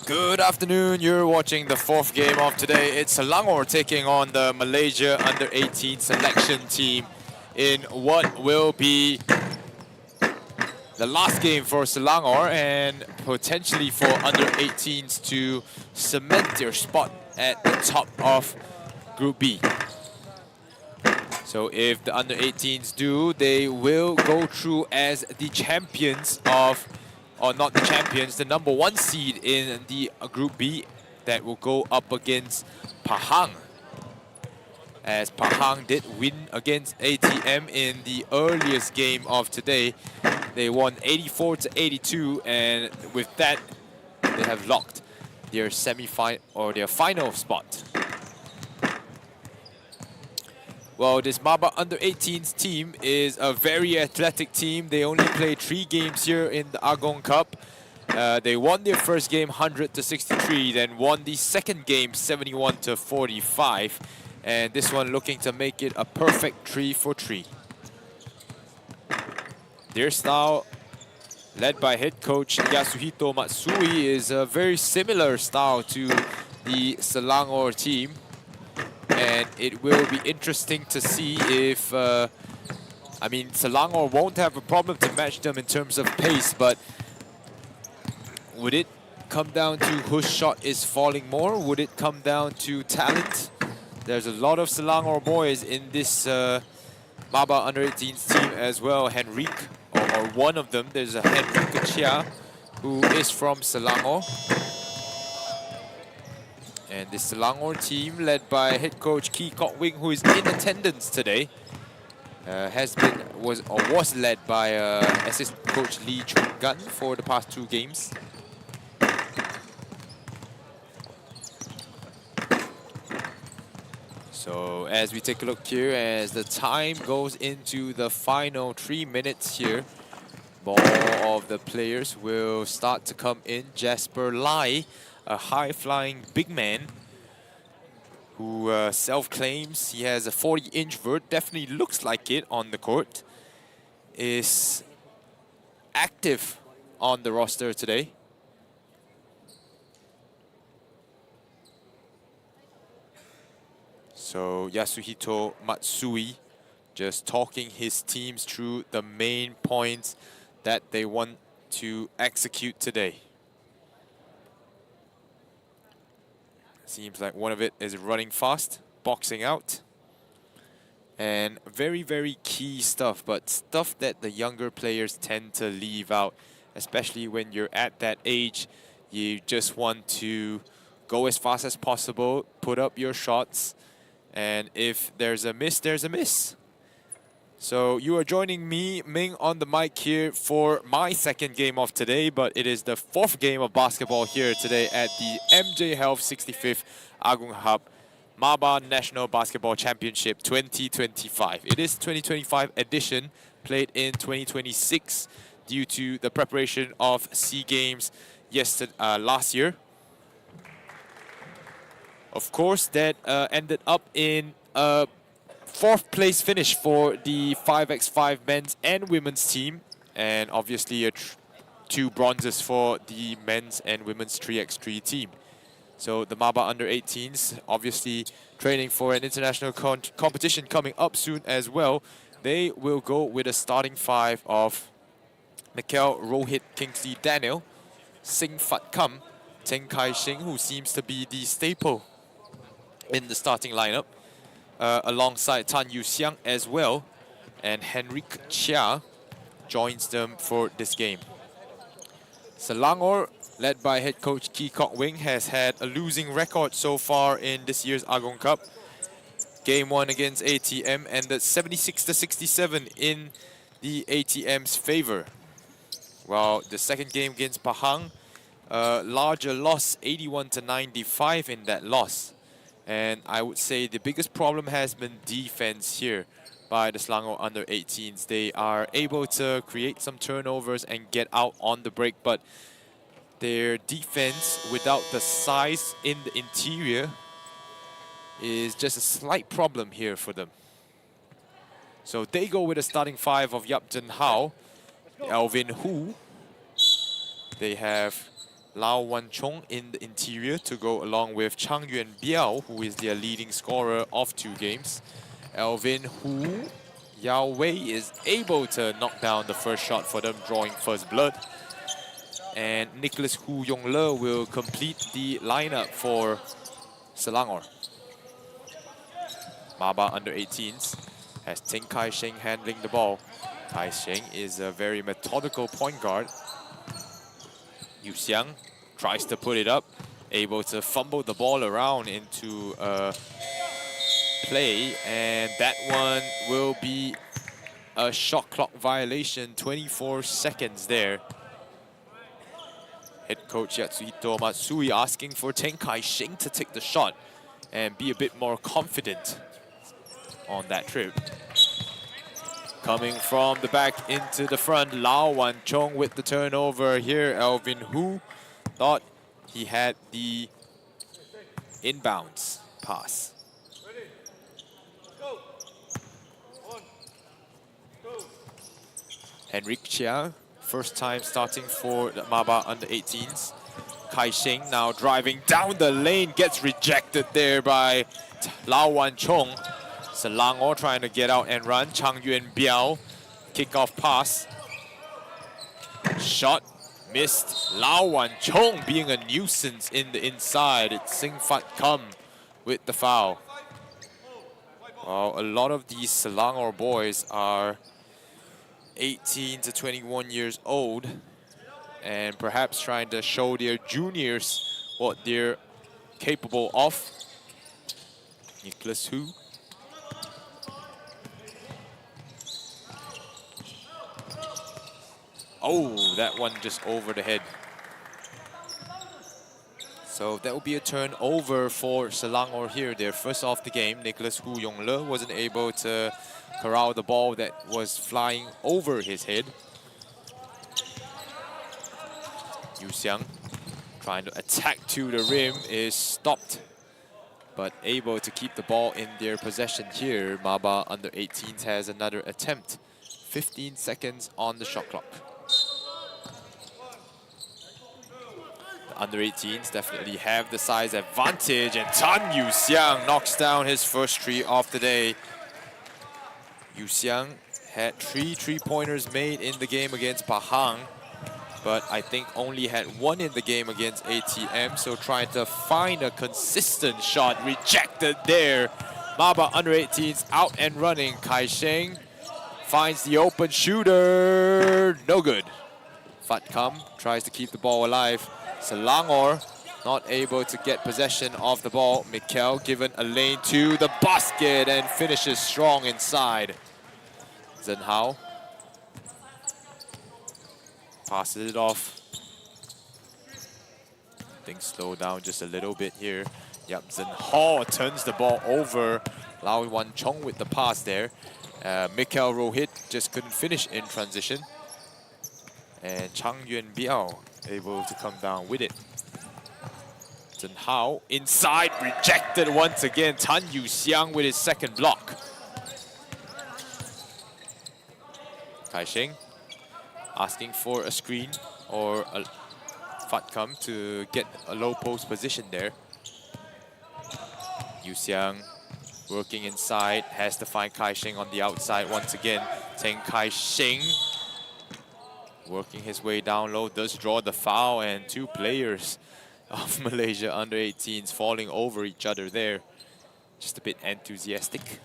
Good afternoon, you're watching the fourth game of today. It's Selangor taking on the Malaysia Under-18 selection team in what will be the last game for Selangor and potentially for Under-18s to cement their spot at the top of Group B. So if the Under-18s do, they will go through as the champions of, or not the champions, the #1 seed in the Group B that will go up against Pahang. As Pahang did win against ATM in the earliest game of today. They won 84-82, and with that, they have locked their semi-final or their final spot. Well, this MABA Under-18s team is a very athletic team. They only played 3 games here in the Agong Cup. They won their first game 100-63, then won the second game 71-45. And this one looking to make it a perfect 3-for-3. Their style, led by head coach Yasuhito Matsui, is a very similar style to the Selangor team. And it will be interesting to see if, Selangor won't have a problem to match them in terms of pace, but would it come down to whose shot is falling more? Would it come down to talent? There's a lot of Selangor boys in this MABA Under-18s team as well. Henrique, or one of them, there's a Henrique Chia, who is from Selangor. And the Selangor team, led by head coach Ki Kok Wing, who is in attendance today, was led by assistant coach Lee Chung Gan for the past 2 games. So as we take a look here, as the time goes into the final 3 minutes here, more of the players will start to come in. Jasper Lai, a high-flying big man who self-claims he has a 40-inch vert, definitely looks like it on the court, is active on the roster today. So Yasuhito Matsui just talking his teams through the main points that they want to execute today. Seems like one of it is running fast, boxing out. And very, very key stuff, but stuff that the younger players tend to leave out, especially when you're at that age. You just want to go as fast as possible, put up your shots, and if there's a miss, there's a miss. So you are joining me, Ming, on the mic here for my second game of today, but it is the 4th game of basketball here today at the MJ Health 65th Agong Hub MABA National Basketball Championship 2025. It is 2025 edition, played in 2026 due to the preparation of SEA Games last year. Of course, that ended up in a 4th place finish for the 5x5 men's and women's team, and obviously 2 bronzes for the men's and women's 3x3 team. So the MABA Under-18s obviously training for an international competition coming up soon as well. They will go with a starting 5 of Mikel, Rohit, Kingsley, Daniel, Singh Fat Kam, Teng Kai Shing, who seems to be the staple in the starting lineup, alongside Tan Yu Xiang as well, and Henrique Chia joins them for this game. Selangor, led by head coach Ki Kok Wing, has had a losing record so far in this year's Agong Cup. Game 1 against ATM ended 76-67 in the ATM's favor. While the second game against Pahang, larger loss, 81-95 in that loss. And I would say the biggest problem has been defense here by the Selangor Under-18s. They are able to create some turnovers and get out on the break, but their defense without the size in the interior is just a slight problem here for them. So they go with a starting 5 of Yap Jin Hao, Alvin Hu. They have Lau Wan-chong in the interior to go along with Chang Yuan Biao, who is their leading scorer of 2 games. Alvin Hu, Yao Wei is able to knock down the first shot for them, drawing first blood. And Nicholas Hu Yong-le will complete the lineup for Selangor. MABA under 18s has Ting Kai-sheng handling the ball. Kai-sheng is a very methodical point guard. Yu Xiang tries to put it up, able to fumble the ball around into play, and that one will be a shot clock violation, 24 seconds there. Head coach Yatsuhito Matsui asking for Ting Kai-sheng to take the shot and be a bit more confident on that trip. Coming from the back into the front, Lau Wan-chong with the turnover here. Alvin Hu thought he had the inbounds pass. Henrik Chia, first time starting for the MABA under 18s. Kai-sheng now driving down the lane, gets rejected there by Lau Wan-chong. Selangor trying to get out and run. Chang Yuan Biao, kickoff pass. Shot missed. Lau Wan-chong being a nuisance in the inside. It's Sing Fat Kam with the foul. Well, a lot of these Selangor boys are 18 to 21 years old and perhaps trying to show their juniors what they're capable of. Nicholas Hu. Oh, that one just over the head. So that will be a turnover for Selangor here. They're first off the game. Nicholas Hu Yong-le wasn't able to corral the ball that was flying over his head. Yu Xiang trying to attack to the rim is stopped, but able to keep the ball in their possession here. MABA under 18s has another attempt. 15 seconds on the shot clock. The under 18s definitely have the size advantage, and Tan Yu Xiang knocks down his first 3 of the day. Yu Xiang had 3 3-pointers made in the game against Pahang, but I think only had 1 in the game against ATM, so trying to find a consistent shot, rejected there. MABA under 18s out and running. Kai-sheng finds the open shooter, no good. Fat Kam tries to keep the ball alive. Selangor not able to get possession of the ball. Mikel given a lane to the basket and finishes strong inside. Zhen Hao passes it off. Things slow down just a little bit here. Yep, Zhen Hao turns the ball over. Lau Wan-chong with the pass there. Mikel Rohit just couldn't finish in transition. And Chang Yuan Biao able to come down with it. Zhen Hao inside, rejected once again. Tan Yu Xiang with his second block. Kai-sheng asking for a screen or a Fat Kam to get a low post position there. Yu Xiang working inside, has to find Kai-sheng on the outside once again. Ting Kai-sheng working his way down low, does draw the foul, and 2 players of Malaysia under 18s falling over each other there. Just a bit enthusiastic.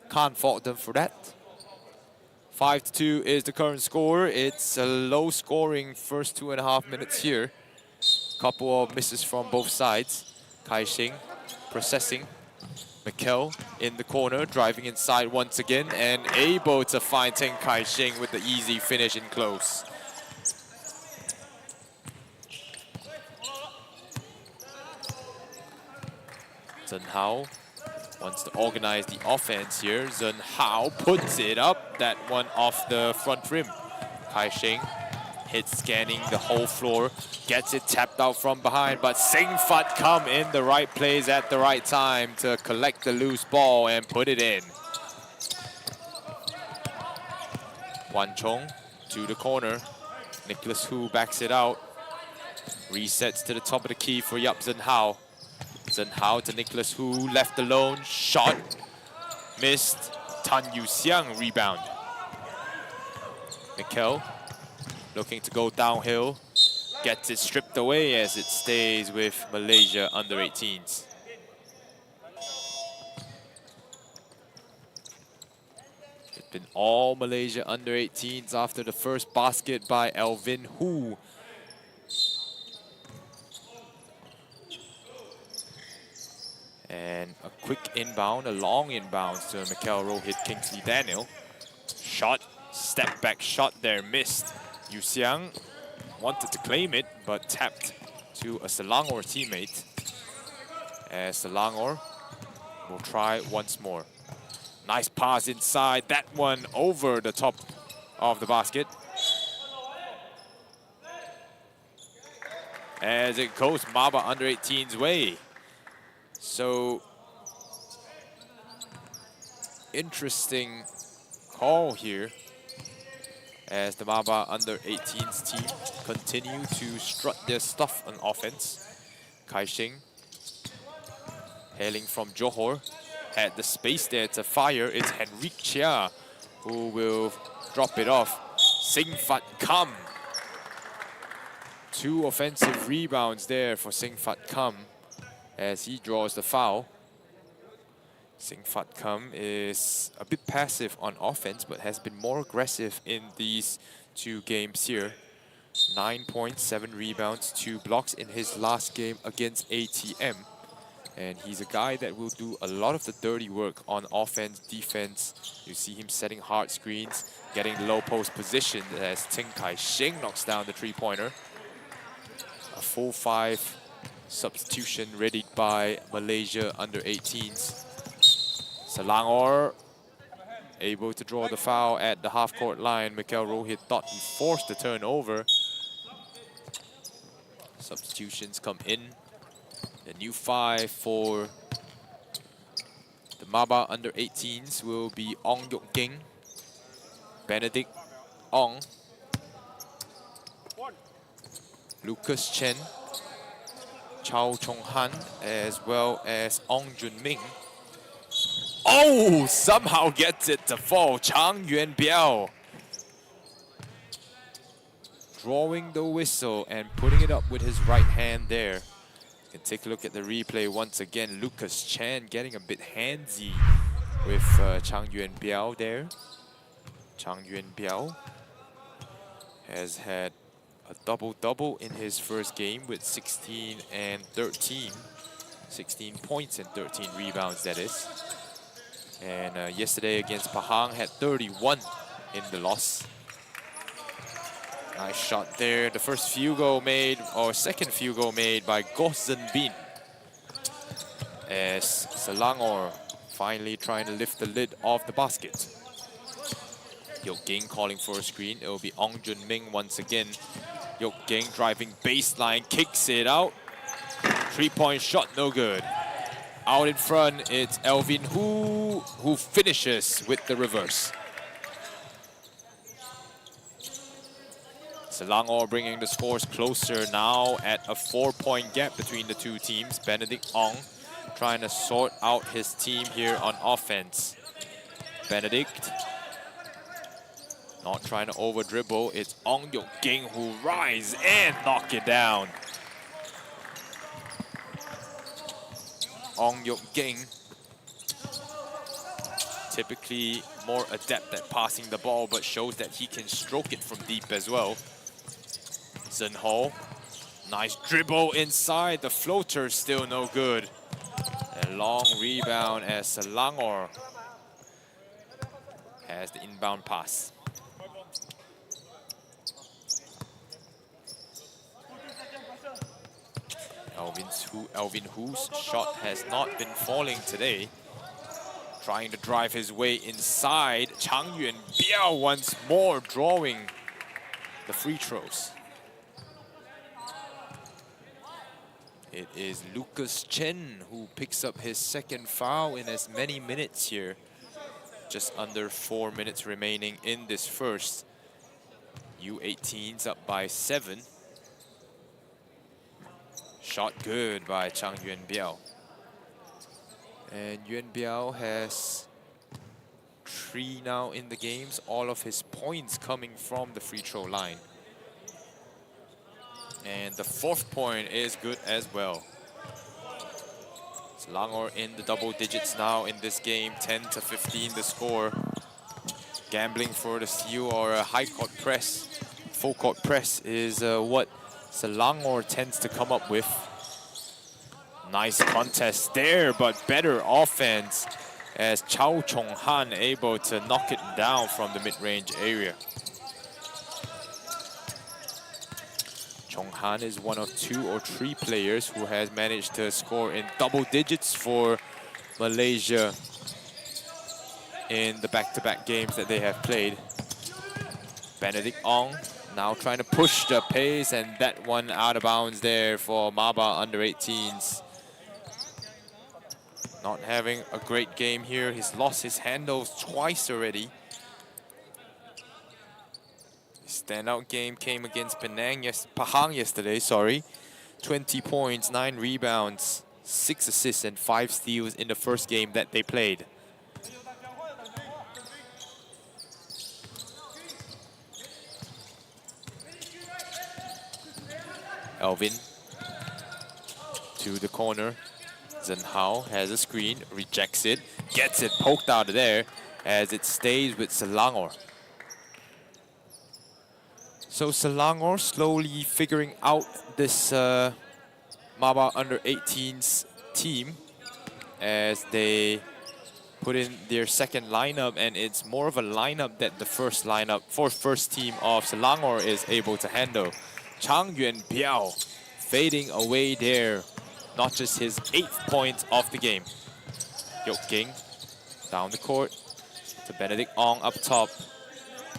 Can't fault them for that. 5-2 is the current score. It's a low-scoring first 2.5 minutes here. Couple of misses from both sides. Kai-sheng processing. Mikel in the corner, driving inside once again, and able to find Ting Kai-sheng with the easy finish in close. Zhen Hao wants to organize the offense here. Zhen Hao puts it up. That one off the front rim. Kai-sheng hits, scanning the whole floor. Gets it tapped out from behind, but Sing Fat Kam in the right place at the right time to collect the loose ball and put it in. Wan-chong to the corner. Nicholas Hu backs it out. Resets to the top of the key for Yap Zhen Hao. Zhen Hao to Nicholas Hu, left alone, shot, missed. Tan Yu Xiang rebound. Mikel looking to go downhill, gets it stripped away as it stays with Malaysia under 18s. It's been all Malaysia under 18s after the first basket by Alvin Hu. And a quick inbound, a long inbound to Mikel Rohit Kingsley Daniel. Shot, step back shot there, missed. Yu Xiang wanted to claim it, but tapped to a Selangor teammate. As Selangor will try once more. Nice pass inside, that one over the top of the basket. As it goes MABA under 18's way. So, interesting call here as the MABA under 18's team continue to strut their stuff on offense. Kai Shing, hailing from Johor, had the space there to fire. It's Henrik Chia who will drop it off. Sing Fat Kam. 2 offensive rebounds there for Sing Fat Kam as he draws the foul. Sing Fat Kam is a bit passive on offense, but has been more aggressive in these 2 games here. 9 points, 7 rebounds, 2 blocks in his last game against ATM. And he's a guy that will do a lot of the dirty work on offense, defense. You see him setting hard screens, getting low post position as Ting Kai Shing knocks down the 3-pointer. A full 5 substitution readied by Malaysia under 18s. Selangor able to draw the foul at the half-court line. Mikel Rohit thought he forced the turnover. Substitutions come in. The new 5 for the MABA under 18s will be Ong Yok Ging, Benedict Ong, Lucas Chen, Chao Chong Han, as well as Ong Jun Ming. Oh, somehow gets it to fall. Chang Yuan Biao drawing the whistle and putting it up with his right hand there. You can take a look at the replay once again. Lucas Chen getting a bit handsy with Chang Yuan Biao there. Chang Yuan Biao has had a double-double in his first game with 16 and 13. 16 points and 13 rebounds, that is. And yesterday against Pahang had 31 in the loss. Nice shot there. The first field goal made, or second field goal made by Goh Zhen Bin. As Selangor finally trying to lift the lid off the basket. Yok Ging calling for a screen. It will be Ong Jun Ming once again. Yok Ging driving baseline, kicks it out. 3-point shot, no good. Out in front, it's Alvin Hu who finishes with the reverse. Selangor bringing the scores closer now at a 4-point gap between the 2 teams. Benedict Ong trying to sort out his team here on offense. Benedict not trying to over dribble. It's Ong Yok Ging who rise and knock it down. Ong Yok Ging, typically more adept at passing the ball, but shows that he can stroke it from deep as well. Zhen Ho, nice dribble inside. The floater still no good. A long rebound as Selangor has the inbound pass. Alvin Hu's shot has not been falling today. Trying to drive his way inside. Chang Yuan Biao once more drawing the free throws. It is Lucas Chen who picks up his second foul in as many minutes here. Just under 4 minutes remaining in this first. U18's up by 7. Shot good by Chang Yuan Biao. And Yuan Biao has 3 now in the games, all of his points coming from the free throw line. And the 4th point is good as well. Selangor in the double digits now in this game, 10-15 the score. Gambling for the steal or a high court press, full court press is what Selangor tends to come up with. Nice contest there, but better offense as Chao Chong Han able to knock it down from the mid-range area. Chong Han is one of 2 or 3 players who has managed to score in double digits for Malaysia in the back-to-back games that they have played. Benedict Ong now trying to push the pace, and that one out of bounds there for MABA under 18s. Not having a great game here. He's lost his handles twice already. His standout game came against Pahang yesterday, sorry. 20 points, 9 rebounds, 6 assists, and 5 steals in the first game that they played. Elvin to the corner. Zhen Hao has a screen, rejects it, gets it poked out of there as it stays with Selangor. So Selangor slowly figuring out this MABA under 18s team as they put in their second lineup, and it's more of a lineup that the first team of Selangor is able to handle. Chang Yuan Biao fading away there. Not just his 8th point of the game. Yok Ging down the court to Benedict Ong up top.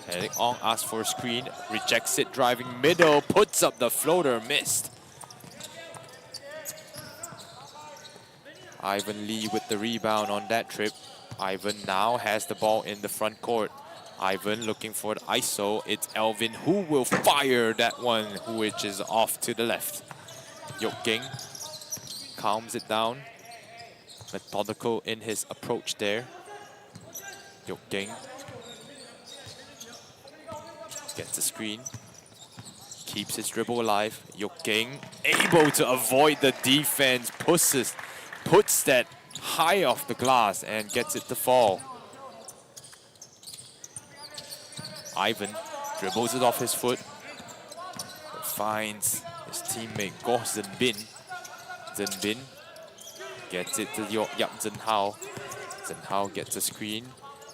Benedict Ong asks for a screen, rejects it, driving middle, puts up the floater, missed. Ivan Lee with the rebound on that trip. Ivan now has the ball in the front court. Ivan looking for the ISO. It's Elvin who will fire that one, which is off to the left. Yok Ging calms it down. Methodical in his approach there. Yok Ging gets the screen. Keeps his dribble alive. Yok Ging able to avoid the defense. Puts that high off the glass and gets it to fall. Ivan dribbles it off his foot. But finds his teammate Goh Zhen Bin. Zhen Bin gets it to Yap Zhen Hao. Zhen Hao gets a screen.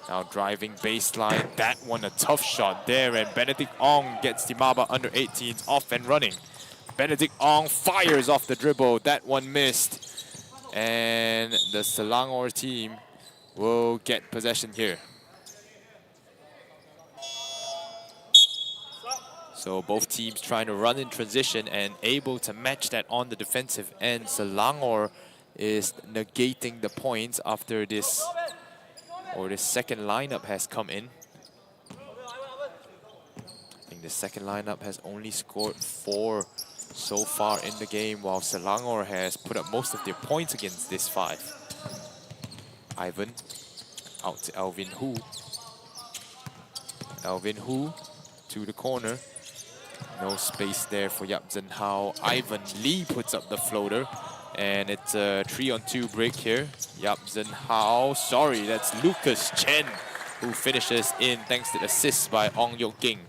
Now driving baseline. That one a tough shot there. And Benedict Ong gets the MABA under 18s off and running. Benedict Ong fires off the dribble. That one missed. And the Selangor team will get possession here. So both teams trying to run in transition and able to match that on the defensive end. Selangor is negating the points after this second lineup has come in. I think the second lineup has only scored 4 so far in the game, while Selangor has put up most of their points against this 5. Ivan out to Elvin Hu. Elvin Hu to the corner. No space there for Yap Zhen Hao. Ivan Lee puts up the floater. And it's a 3-on-2 break here. Yap Zhen Hao. Sorry, that's Lucas Chen who finishes in thanks to the assist by Ong Yok Ging.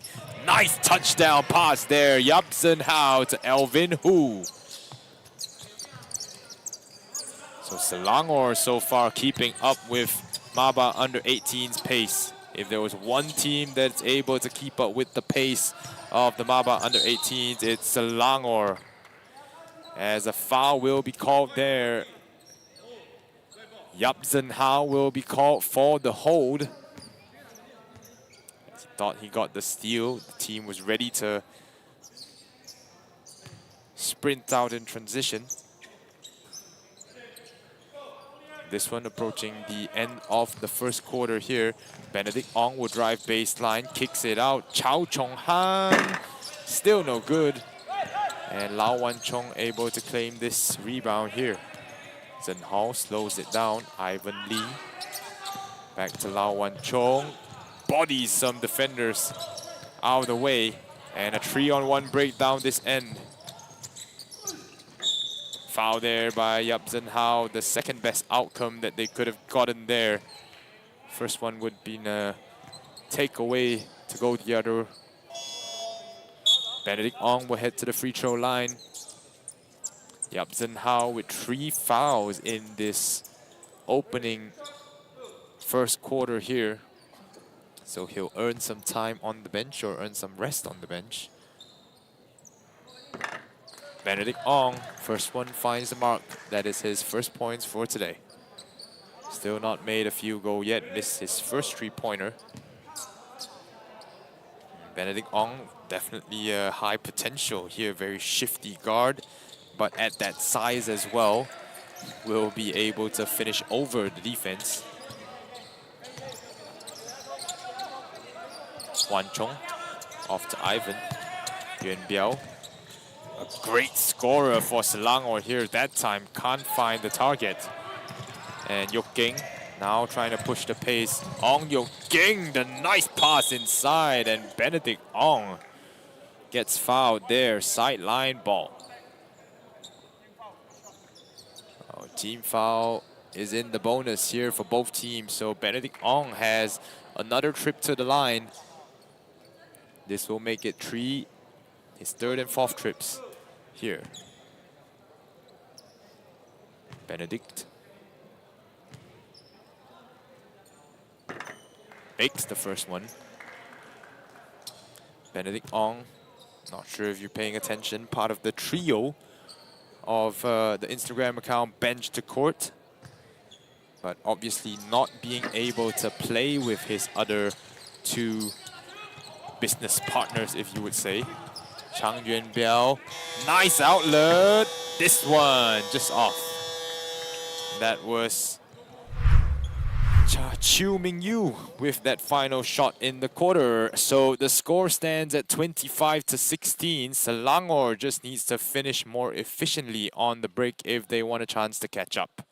Nice touchdown pass there. Yap Zhen Hao to Elvin Hu. So Selangor so far keeping up with MABA under 18's pace. If there was one team that's able to keep up with the pace of the MABA under 18s, it's Selangor. As a foul will be called there. Yap Zhen Hao will be called for the hold. As he thought he got the steal. The team was ready to sprint out in transition. This one approaching the end of the first quarter here. Benedict Ong will drive baseline, kicks it out. Chao Chong Han, still no good. And Lau Wan-chong able to claim this rebound here. Zhen Hao slows it down. Ivan Lee. Back to Lau Wan-chong. Bodies some defenders out of the way. And a 3-on-1 breakdown this end. Foul there by Yap Zhen Hao. The second best outcome that they could have gotten there. First one would be a takeaway to go the other. Benedict Ong will head to the free throw line. Yap Zhen Hao with 3 fouls in this opening first quarter here. So he'll earn some time on the bench or earn some rest on the bench. Benedict Ong, first one finds the mark. That is his first points for today. Still not made a field goal yet, missed his first 3-pointer. Benedict Ong, definitely a high potential here, very shifty guard, but at that size as well, will be able to finish over the defense. Wan-chong, off to Ivan. Yuan Biao, a great scorer for Selangor here that time, can't find the target. And Yok Ging now trying to push the pace. Ong Yok Ging, the nice pass inside, and Benedict Ong gets fouled there, sideline ball. Oh, team foul is in the bonus here for both teams, so Benedict Ong has another trip to the line. This will make it 3, his 3rd and 4th trips here. Benedict makes the first one. Benedict Ong, not sure if you're paying attention, part of the trio of the Instagram account Bench to Court, but obviously not being able to play with his other 2 business partners, if you would say. Chang Yuan Biao, nice outlet. This one just off. That was Cha Chiu Ming Yu with that final shot in the quarter. So the score stands at 25-16. Selangor just needs to finish more efficiently on the break if they want a chance to catch up.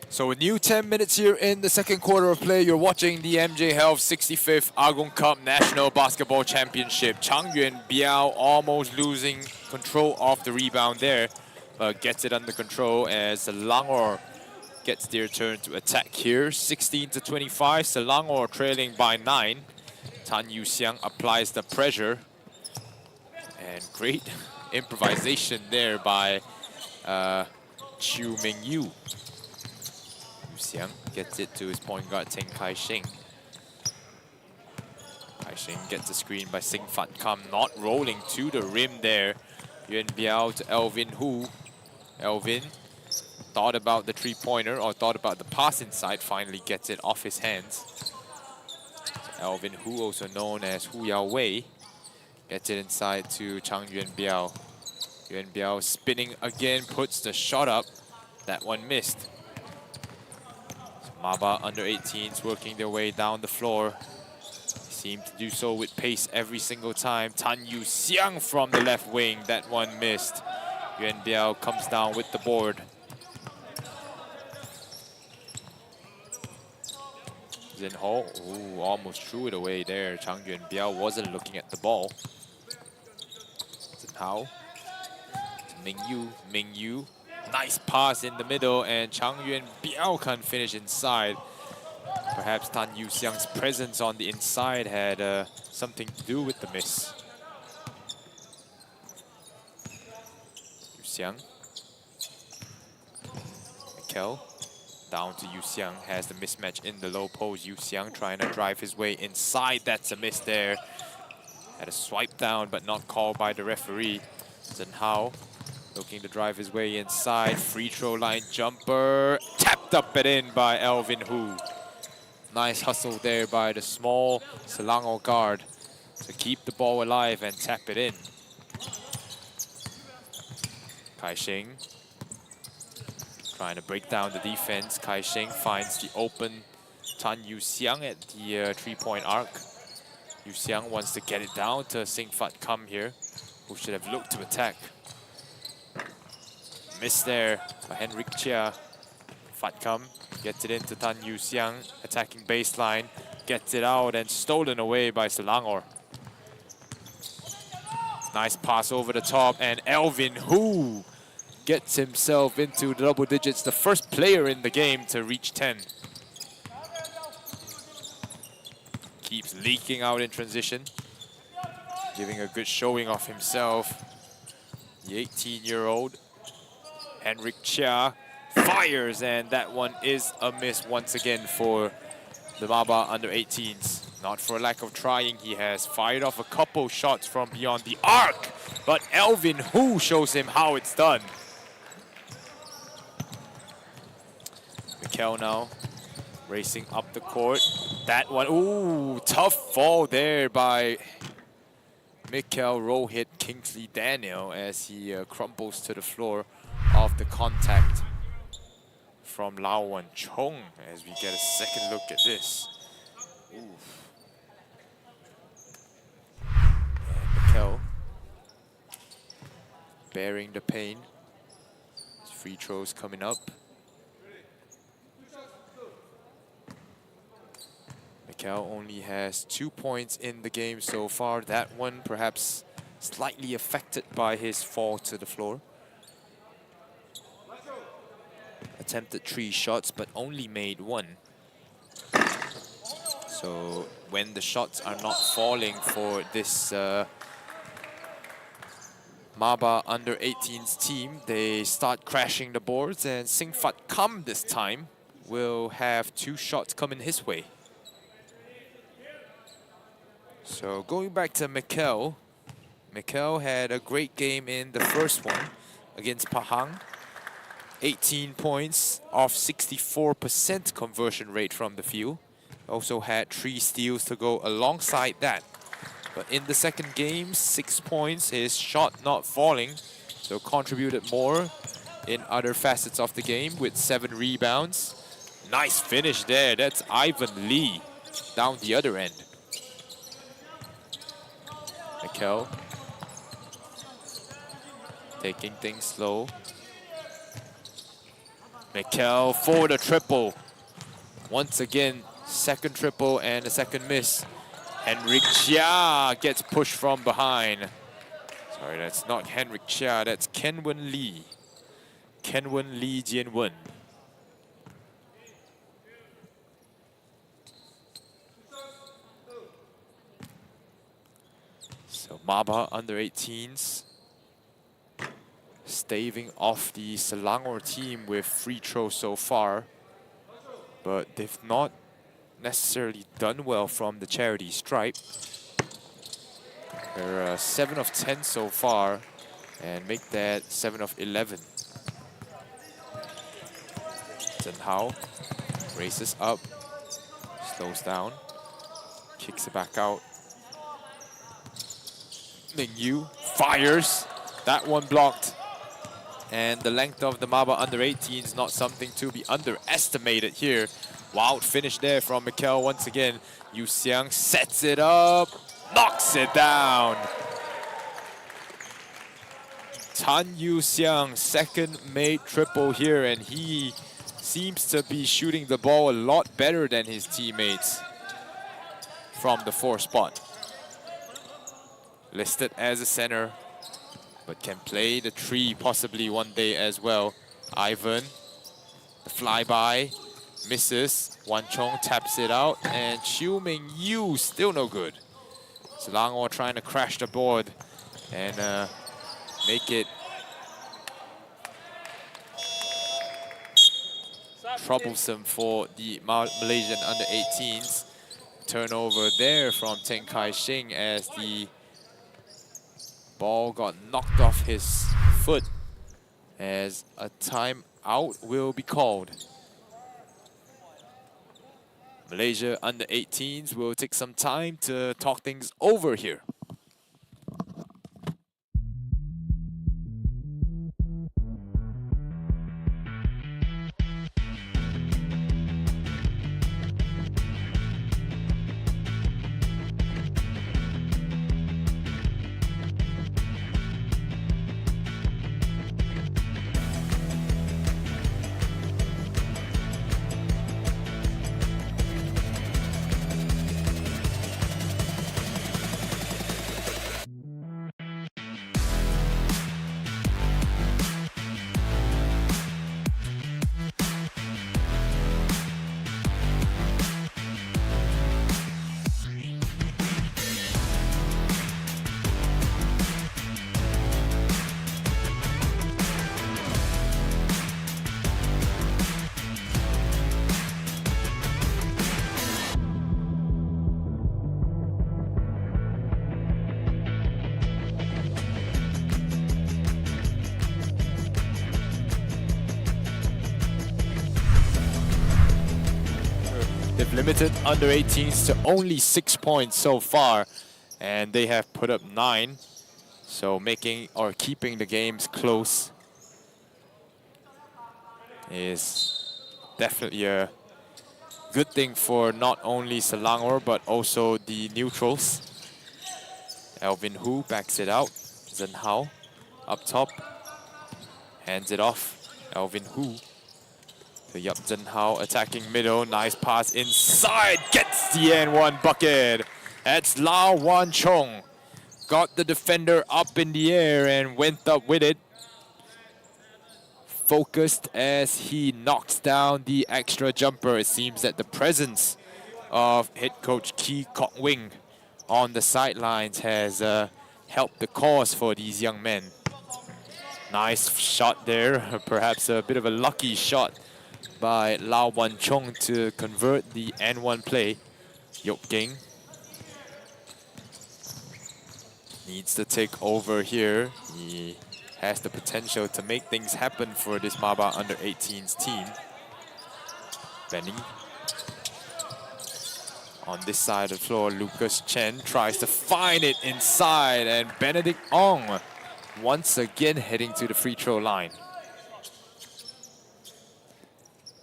So a new 10 minutes here in the second quarter of play. You're watching the MJ Health 65th Agong Cup National Basketball Championship. Chang Yuan Biao almost losing control of the rebound there, but gets it under control as Selangor gets their turn to attack here. 16-25, Selangor trailing by 9. Tan Yu Xiang applies the pressure. And great improvisation there by Chiu Ming-yu. Yu Xiang gets it to his point guard, Teng Kai-shing. Kai-shing gets a screen by Sing Fat Kam, not rolling to the rim there. Yuan Biao to Elvin Hu. Elvin thought about the three-pointer, or thought about the pass inside, finally gets it off his hands. So Elvin Hu, also known as Hu Yao Wei, gets it inside to Chang Yuan Biao. Yuan Biao spinning again, puts the shot up. That one missed. So MABA under 18s working their way down the floor. Seem to do so with pace every single time. Tan Yu Xiang from the left wing. That one missed. Yuan Biao comes down with the board. Zin Ho, ooh, almost threw it away there. Chang Yuan Biao wasn't looking at the ball. Zin Hao to Ming Yu. Nice pass in the middle, and Chang Yuan Biao can't finish inside. Perhaps Tan Yu Xiang's presence on the inside had something to do with the miss. Yu Xiang. Mikel down to Yu Xiang, has the mismatch in the low post. Yu Xiang trying to drive his way inside. That's a miss there. Had a swipe down, but not called by the referee. Zhen Hao looking to drive his way inside. Free throw line jumper. Tapped up and in by Elvin Hu. Nice hustle there by the small Selangor guard to keep the ball alive and tap it in. Kai-shing trying to break down the defense. Kai-shing finds the open Tan Yu Xiang at the three-point arc. Yu Xiang wants to get it down to Sing Fat Kam here, who should have looked to attack. Miss there by Henrik Chia. Fat Kam gets it into Tan Yu Xiang, attacking baseline, gets it out and stolen away by Selangor. Nice pass over the top, and Elvin Hu gets himself into double digits, the first player in the game to reach 10. Keeps leaking out in transition, giving a good showing of himself. The 18-year-old Henrik Chia fires, and that one is a miss once again for the MABA under 18s. Not for lack of trying, he has fired off a couple shots from beyond the arc, but Elvin Hu shows him how it's done. Mikel now racing up the court. That one, ooh, tough fall there by Mikel Rohit Kingsley Daniel as he crumbles to the floor off the contact from Lau Wan Chong, as we get a second look at this. Oof. And Mikel bearing the pain. His free throws coming up. Mikel only has 2 points in the game so far. That one perhaps slightly affected by his fall to the floor. Attempted 3 shots, but only made 1. So when the shots are not falling for this MABA under 18s team, they start crashing the boards, and Sing Fat Kam this time will have 2 shots coming his way. So going back to Mikel, Mikel had a great game in the first one against Pahang. 18 points off 64% conversion rate from the field. Also had 3 steals to go alongside that. But in the second game, 6 points, his shot not falling, so contributed more in other facets of the game with 7 rebounds. Nice finish there, that's Ivan Lee down the other end. Mikel taking things slow. Mikel for the triple. Once again, second triple and a second miss. Henrik Chia gets pushed from behind. Sorry, that's not Henrik Chia, that's Kenwon Lee. Kenwon Lee Jian-wen. So So MABA under 18s staving off the Selangor team with free throws so far, but they've not necessarily done well from the charity stripe. They're 7 of 10 so far and make that 7 of 11. Zhen Hao races up, slows down, kicks it back out. Ming Yu fires, that one blocked. And the length of the MABA under 18s not something to be underestimated here. Wild finish there from Mikel once again. Yu Xiang sets it up, knocks it down. Tan Yu Xiang, second made triple here, and he seems to be shooting the ball a lot better than his teammates from the 4 spot. Listed as a center, but can play the 3 possibly one day as well. Ivan, the flyby, misses. Wan Chong taps it out, and Chiu Ming Yu still no good. Selangor trying to crash the board and make it troublesome for the Malaysian under 18s. Turnover there from Teng Kai Shing as the ball got knocked off his foot, as a timeout will be called. Malaysia under 18s will take some time to talk things over here. They've limited under 18s to only 6 points so far, and they have put up 9. So making or keeping the games close is definitely a good thing for not only Selangor but also the neutrals. Alvin Hu backs it out. Zhen Hao up top, hands it off. Alvin Hu to Yup Zhen Hao attacking middle. Nice pass inside, gets the N1 bucket. That's Lau Wan Chong. Got the defender up in the air and went up with it. Focused as he knocks down the extra jumper. It seems that the presence of head coach Ki Kok Wing on the sidelines has helped the cause for these young men. Nice shot there, perhaps a bit of a lucky shot by Lau Wan Chong to convert the N1 play. Yop Ging needs to take over here. He has the potential to make things happen for this MABA under 18s team. Benny on this side of the floor. Lucas Chen tries to find it inside, and Benedict Ong once again heading to the free throw line.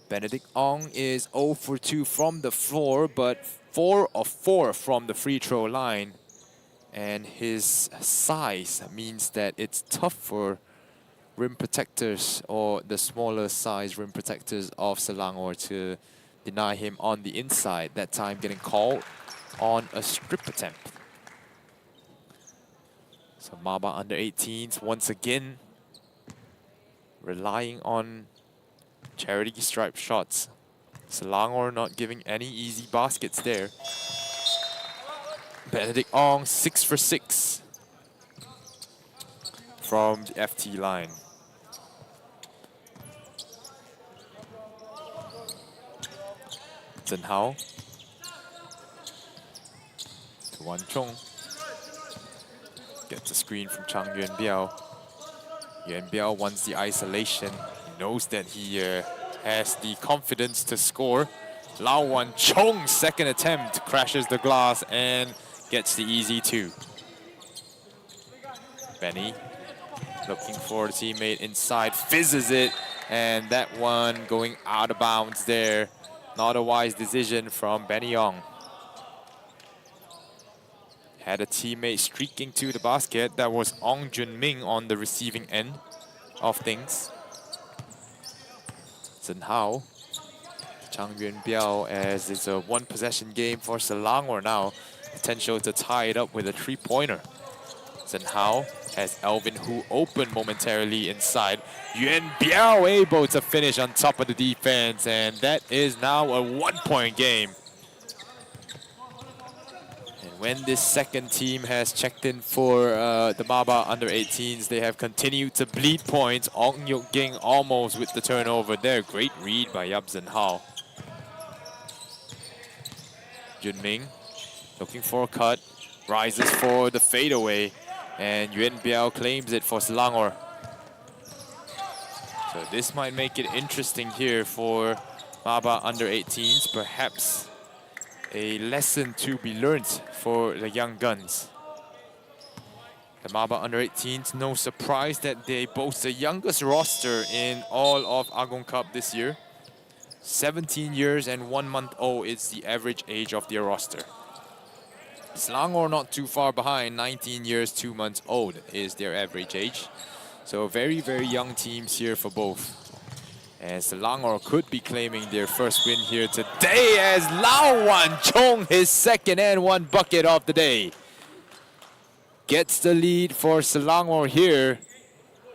Benedict Ong is 0 for 2 from the floor, but 4 of 4 from the free throw line. And his size means that it's tough for rim protectors or the smaller size rim protectors of Selangor to deny him on the inside. That time getting called on a strip attempt. So MABA under 18s once again relying on charity stripe shots. Selangor not giving any easy baskets there. Benedict Ong 6 for 6. from the FT line. Zhen Hao to Wan Chong. Gets a screen from Chang Yuan Biao. Yuan Biao wants the isolation. He knows that he has the confidence to score. Lau Wan Chong's second attempt crashes the glass and gets the easy 2. Benny looking for a teammate inside, fizzes it, and that one going out of bounds there. Not a wise decision from Benny Ong. Had a teammate streaking to the basket. That was Ong Junming on the receiving end of things. Zhen Hao, Chang Yuan Biao, as it's a one-possession game for Selangor now. Potential to tie it up with a 3-pointer. Zhen Hao has Alvin Hu open momentarily inside. Yuan Biao able to finish on top of the defense, and that is now a 1-point game. And when this second team has checked in for the MABA under-18s, they have continued to bleed points. Ong Yok Ging almost with the turnover there. Great read by Yap Zhen Hao. Junming looking for a cut, rises for the fadeaway, and Yuan Biao claims it for Selangor. So this might make it interesting here for MABA under-18s, perhaps a lesson to be learned for the young guns. The MABA under-18s, no surprise that they boast the youngest roster in all of Agong Cup this year. 17 years and 1 month old is the average age of their roster. Selangor not too far behind, 19 years, 2 months old is their average age. So very, very young teams here for both. And Selangor could be claiming their first win here today as Lau Wan Chong, his second and 1 bucket of the day. Gets the lead for Selangor here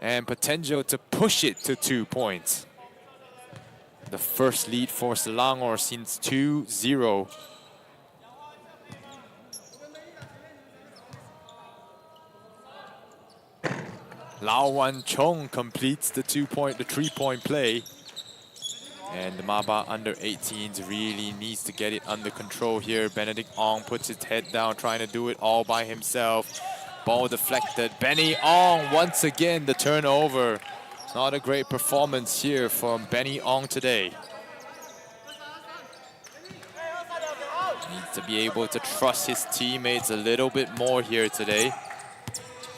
and potential to push it to 2 points. The first lead for Selangor since 2-0. Lau Wan Chong completes the 3-point play. And the MABA under-18s really needs to get it under control here. Benedict Ong puts his head down, trying to do it all by himself. Ball deflected. Benny Ong, once again, the turnover. Not a great performance here from Benny Ong today. Needs to be able to trust his teammates a little bit more here today,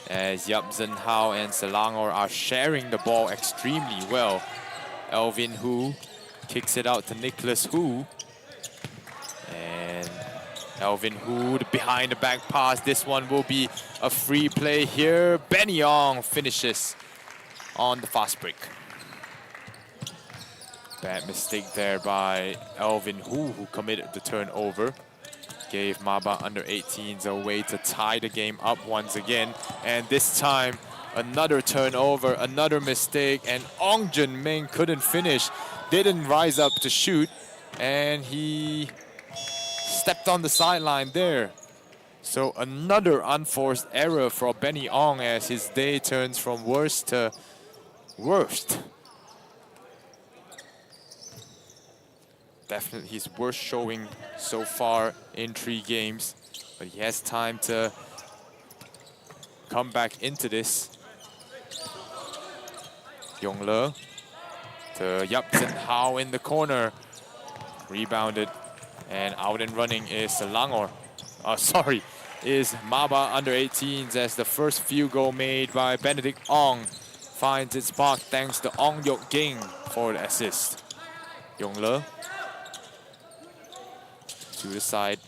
as Yap Zhen Hao and Selangor are sharing the ball extremely well. Alvin Hu kicks it out to Nicholas Hu. And Alvin Hu, the behind the back pass. This one will be a free play here. Benny Ong finishes on the fast break. Bad mistake there by Alvin Hu, who committed the turnover. Gave MABA under-18s a way to tie the game up once again. And this time, another turnover, another mistake, and Ong Junming couldn't finish, didn't rise up to shoot, and he stepped on the sideline there. So another unforced error for Benny Ong as his day turns from worst to worst. Definitely his worst showing so far in 3 games, but he has time to come back into this. Yongle to Yap Zhen Hao in the corner. Rebounded, and out and running is Selangor. Is MABA under-18s as the first field goal made by Benedict Ong finds its mark thanks to Ong Yok Ging for the assist. Yongle to the side.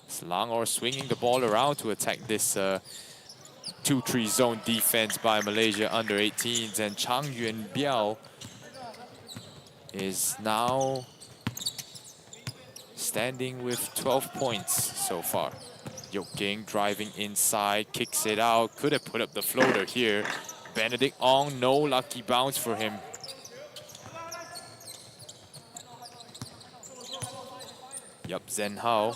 Selangor swinging the ball around to attack this 2-3 zone defense by Malaysia under-18s, and Chang Yuan Biao is now standing with 12 points so far. Yok Ging driving inside, kicks it out, could have put up the floater here. Benedict Ong, no lucky bounce for him. Yap Zhen Hao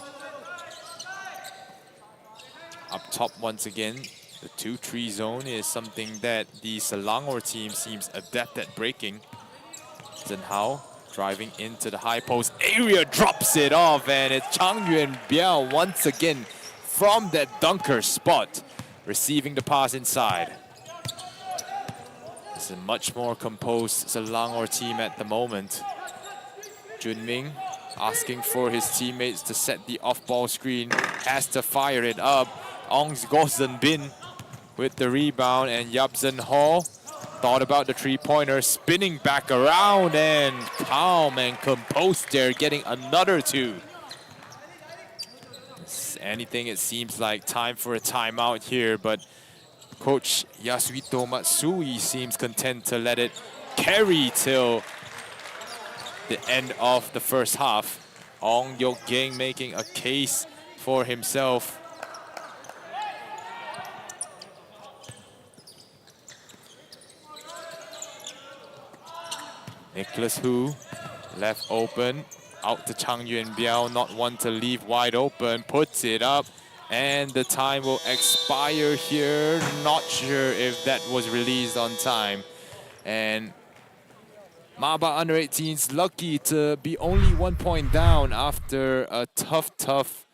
up top once again. The 2-3 zone is something that the Selangor team seems adept at breaking. Zenhao driving into the high post area, drops it off, and it's Chang Yuan Biao once again from that dunker spot, receiving the pass inside. It's a much more composed Selangor team at the moment. Junming asking for his teammates to set the off-ball screen, has to fire it up. Ong's Gozan Bin with the rebound, and Yabzan Hall thought about the three-pointer, spinning back around, and calm and composed there, getting another 2. If anything, it seems like time for a timeout here, but Coach Yasuhito Matsui seems content to let it carry till the end of the first half. Ong Yok-ging making a case for himself. Nicholas Hu, left open, out to Chang Yuan Biao, not one to leave wide open, puts it up, and the time will expire here. Not sure if that was released on time. And MABA under 18s lucky to be only 1 point down after a tough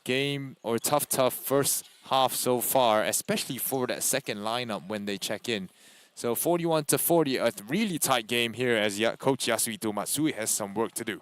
game, or tough first half so far, especially for that second lineup when they check in. So 41-40, a really tight game here as Coach Yasuhito Matsui has some work to do.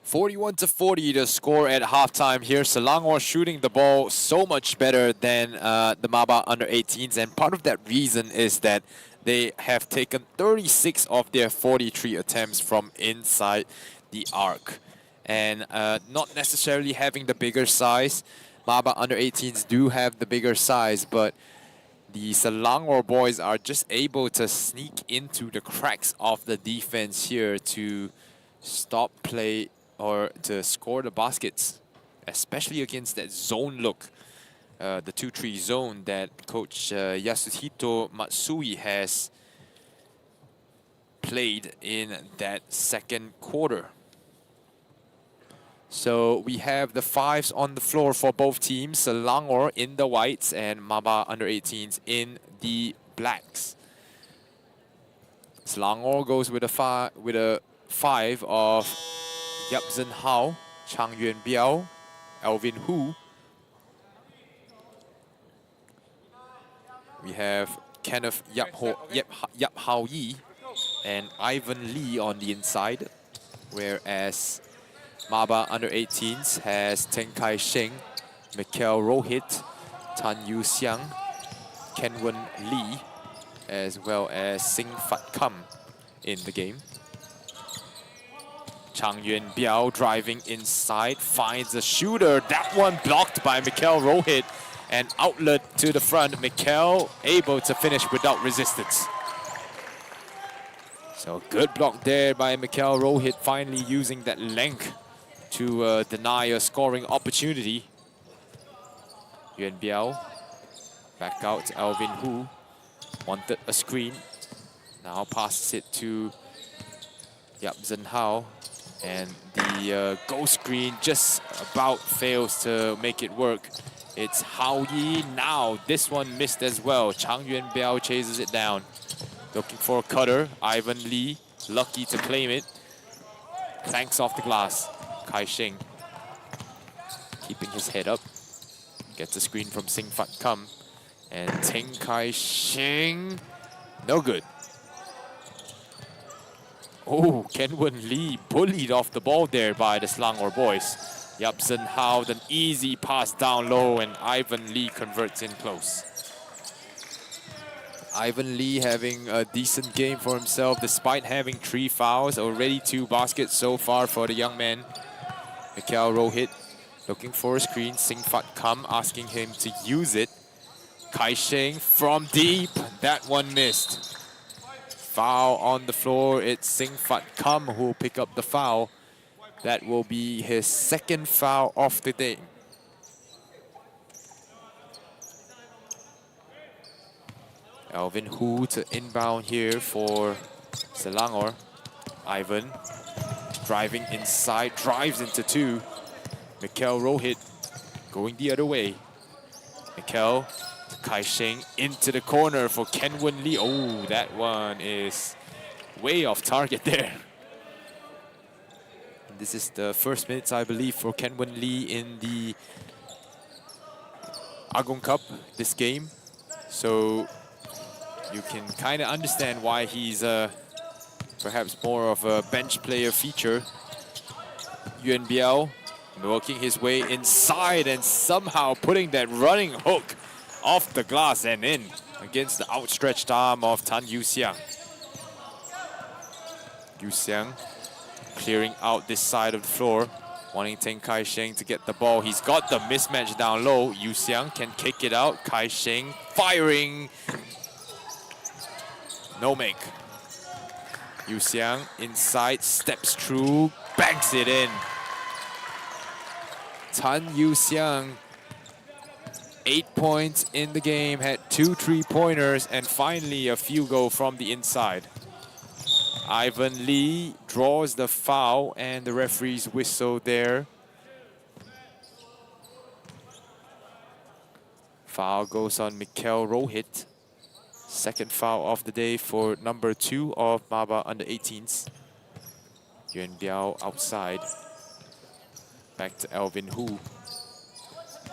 41-40 the score at halftime here. Selangor shooting the ball so much better than the MABA under-18s, and part of that reason is that they have taken 36 of their 43 attempts from inside the arc. And not necessarily having the bigger size. MABA under-18s do have the bigger size, but the Selangor boys are just able to sneak into the cracks of the defense here to stop play or to score the baskets, especially against that zone look, the 2-3 zone that Coach Yasuhito Matsui has played in that second quarter. So we have the fives on the floor for both teams, Selangor in the whites and MABA under-18s in the blacks. Selangor goes with a five of Yap Zhen Hao, Chang Yuan Biao, Alvin Hu. We have Kenneth Yap Hao Yi and Ivan Lee on the inside, whereas MABA under-18s has Teng Kai Sheng, Mikhail Rohit, Tan Yu Xiang, Kenwen Lee, as well as Sing Fat Kam in the game. Chang Yuan Biao driving inside, finds a shooter. That one blocked by Mikhail Rohit, and outlet to the front. Mikhail able to finish without resistance. So good block there by Mikhail Rohit, finally using that length to deny a scoring opportunity. Yuan Biao back out to Alvin Hu, wanted a screen, now passes it to Yap Zhen Hao, and the goal screen just about fails to make it work. It's Hao Yi now, this one missed as well. Chang Yuan Biao chases it down, looking for a cutter. Ivan Lee lucky to claim it, clanks off the glass. Kai Sheng keeping his head up, gets a screen from Sing Fat Kam, and Teng Kai Sheng, no good. Oh, Kenwen Lee bullied off the ball there by the Selangor boys. Yap Zhen Hao, an easy pass down low, and Ivan Lee converts in close. Ivan Lee having a decent game for himself despite having 3 fouls, already 2 baskets so far for the young man. Mikhail Rohit looking for a screen. Sing Fat Kam asking him to use it. Kai Sheng from deep, that one missed. Foul on the floor, it's Sing Fat Kam who will pick up the foul. That will be his second foul of the day. Alvin Hu to inbound here for Selangor. Ivan driving inside, drives into 2. Mikhail Rohit going the other way. Mikhail to Kai Sheng into the corner for Kenwen Lee. Oh, that one is way off target there. And this is the first minutes, I believe, for Kenwen Lee in the Agong Cup this game. So you can kind of understand why he's perhaps more of a bench player feature. Yuan Biao working his way inside and somehow putting that running hook off the glass and in against the outstretched arm of Tan Yu Xiang. Yu Xiang clearing out this side of the floor, wanting Teng Kai Sheng to get the ball. He's got the mismatch down low. Yu Xiang can kick it out. Kai Sheng firing. No make. Yu Xiang inside, steps through, banks it in. Tan Yu Xiang, 8 points in the game, had 2 3-pointers, and finally a field goal from the inside. Ivan Lee draws the foul, and the referee's whistle there. Foul goes on Mikhail Rohit. Second foul of the day for number 2 of MABA under-18s. Yuan Biao outside. Back to Alvin Hu.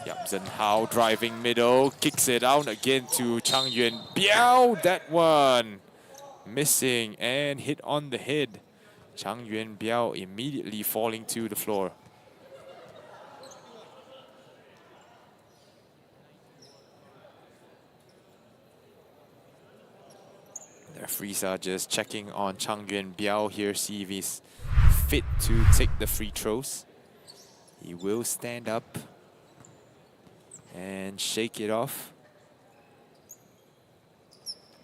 Yap Zhen Hao driving middle, kicks it out again to Chang Yuan Biao. That one missing and hit on the head Chang Yuan Biao immediately falling to the floor. The referees are just checking on Chang Yuan Biao here, see if he's fit to take the free throws. He will stand up and shake it off.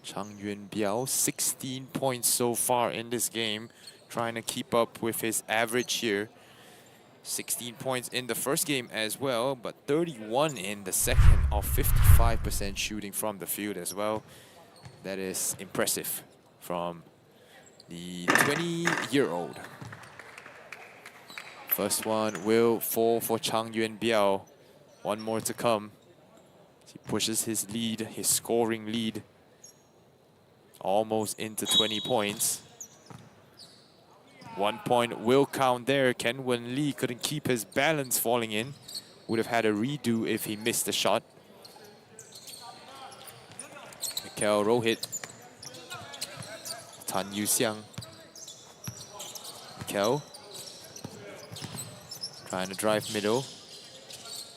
Chang Yuan Biao, 16 points so far in this game, trying to keep up with his average here. 16 points in the first game as well, but 31 in the second, of 55% shooting from the field as well. That is impressive from the 20-year-old. First one will fall for Chang Yuan Biao. One more to come. He pushes his lead, his scoring lead, almost into 20 points. 1 point will count there. Ken Wen Lee couldn't keep his balance falling in. Would have had a redo if he missed the shot. Mikel Rohit. Tan Yuxiang. Mikel. Trying to drive middle.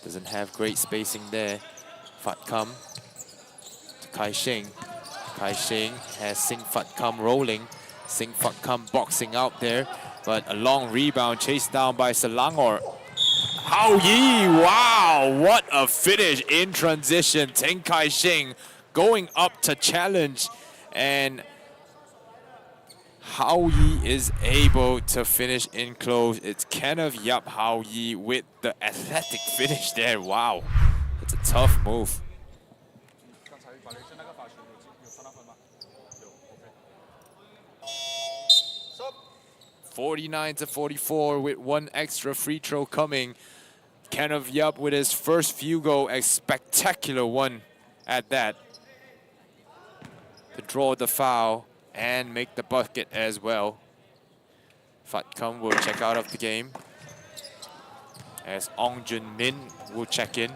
Doesn't have great spacing there. Fat Kam to Kai Sheng. Kai Sheng has Sing Fat Kam rolling. Sing Fat Kam boxing out there, but a long rebound chased down by Selangor. Hao Yi, wow, what a finish in transition. Teng Kai Sheng going up to challenge, and Hao Yi is able to finish in close. It's Kenneth Yap Hao Yi with the athletic finish there. Wow, it's a tough move. 49-44 with one extra free throw coming. Kenneth Yap with his first field goal, a spectacular one at that, to draw the foul and make the bucket as well. Fat Kam will check out of the game, as Ong Jun Min will check in.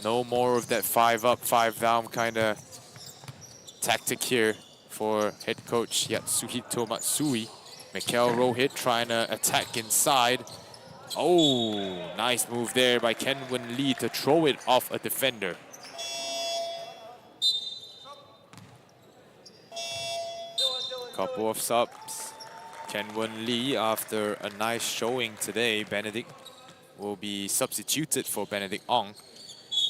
No more of that 5 up, 5 down kind of tactic here for head coach Yatsuhito Matsui. Mikel Rohit trying to attack inside. Oh, nice move there by Ken Wen Lee to throw it off a defender. Couple of subs. Ken Wen Lee, after a nice showing today, Benedict will be substituted for Benedict Ong,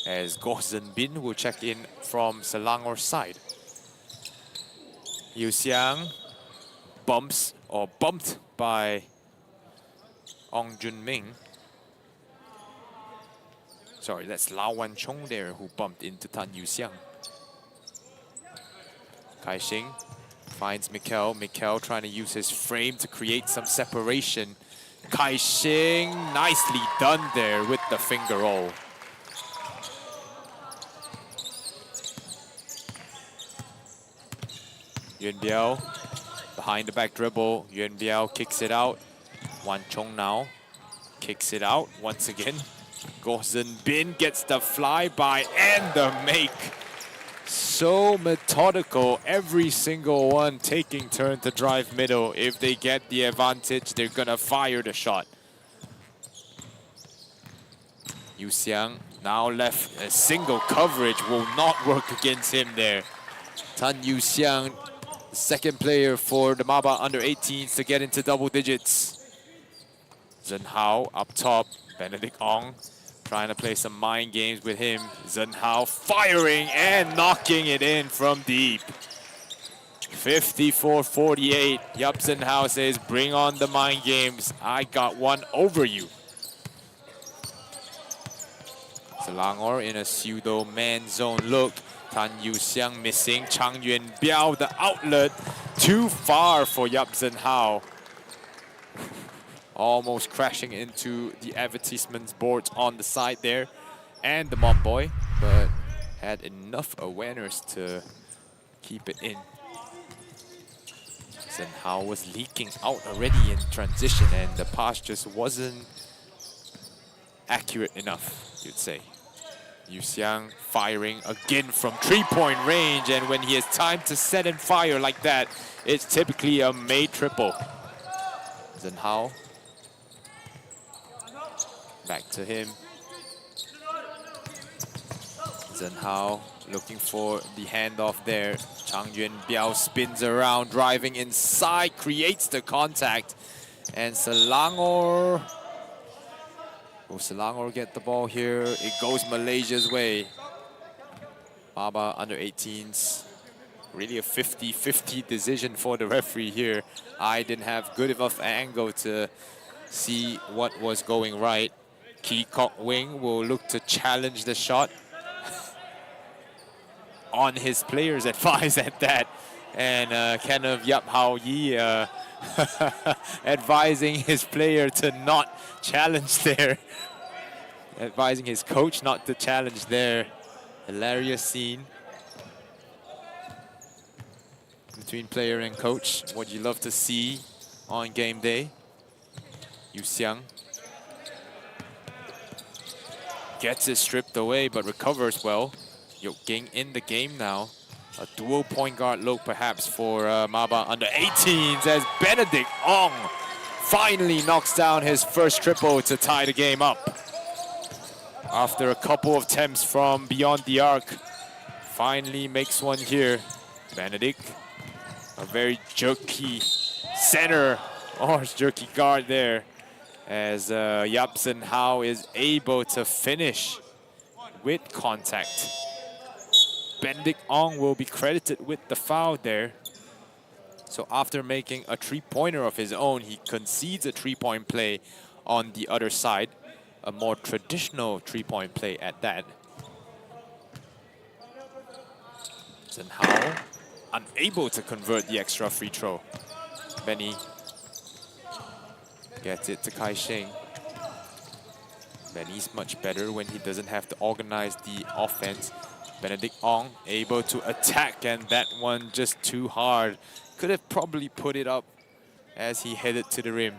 as Goh Zhen Bin will check in from Selangor side. Yu Xiang bumped by Ong Jun Ming. Sorry, that's Lau Wan Chong there who bumped into Tan Yu Xiang. Kai Sheng finds Mikel. Mikel trying to use his frame to create some separation. Kai Sheng, nicely done there with the finger roll. Yuan Biao behind the back dribble. Yuan Biao kicks it out. Wan Chong now kicks it out once again. Goh Zhen Bin gets the flyby and the make. So methodical, every single one taking turn to drive middle. If they get the advantage, they're gonna fire the shot. Yu Xiang now left. A single coverage will not work against him there. Tan Yu Xiang, the second player for the MABA under-18s to get into double digits. Zhen Hao up top. Benedict Ong trying to play some mind games with him. Zhen Hao firing and knocking it in from deep. 54-48. Yap Zhen Hao says, bring on the mind games. I got one over you. Selangor in a pseudo man zone look. Tan Yu Xiang missing. Chang Yuan Biao, the outlet. Too far for Yap Zhen Hao. Almost crashing into the advertisements boards on the side there. And the mob boy, but had enough awareness to keep it in. Zhen Hao was leaking out already in transition, and the pass just wasn't accurate enough, you'd say. Yu Xiang firing again from three-point range, and when he has time to set and fire like that, it's typically a made triple. Zenhao. Back to him. Zenhao looking for the handoff there. Chang Yuan Biao spins around, driving inside, creates the contact. And Selangor. Will Selangor get the ball here? It goes Malaysia's way. MABA under 18s. Really a 50-50 decision for the referee here. I didn't have good enough angle to see what was going right. Ki Kok Wing will look to challenge the shot. On his player's advice at that. And Kenneth Yap Hao Yi advising his player to not challenge there. Advising his coach not to challenge there. Hilarious scene between player and coach. What you love to see on game day. Yu Xiang gets it stripped away but recovers well. Yok Ging in the game now. A dual point guard look perhaps for MABA under 18s as Benedict Ong finally knocks down his first triple to tie the game up. After a couple of attempts from beyond the arc, finally makes one here. Benedict, a very jerky center, or jerky guard there, as Yap Zenhao is able to finish with contact. Benedict Ong will be credited with the foul there. So after making a three-pointer of his own, he concedes a three-point play on the other side. A more traditional three-point play at that. Zenhao unable to convert the extra free throw. Benny gets it to Kai Sheng. Benny's much better when he doesn't have to organize the offense. Benedict Ong able to attack, and that one just too hard. Could have probably put it up as he headed to the rim.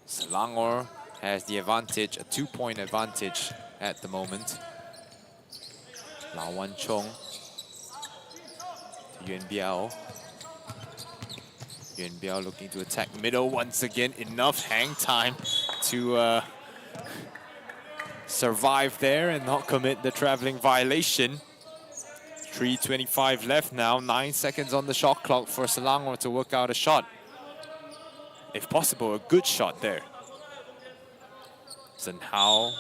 Selangor has the advantage, a 2-point advantage at the moment. Lau Wan Chong to Yuan Biao. Yuan Biao looking to attack middle once again. Enough hang time to survive there and not commit the traveling violation. 3:25 left now, 9 seconds on the shot clock for Selangor to work out a shot. If possible, a good shot there. Zenhao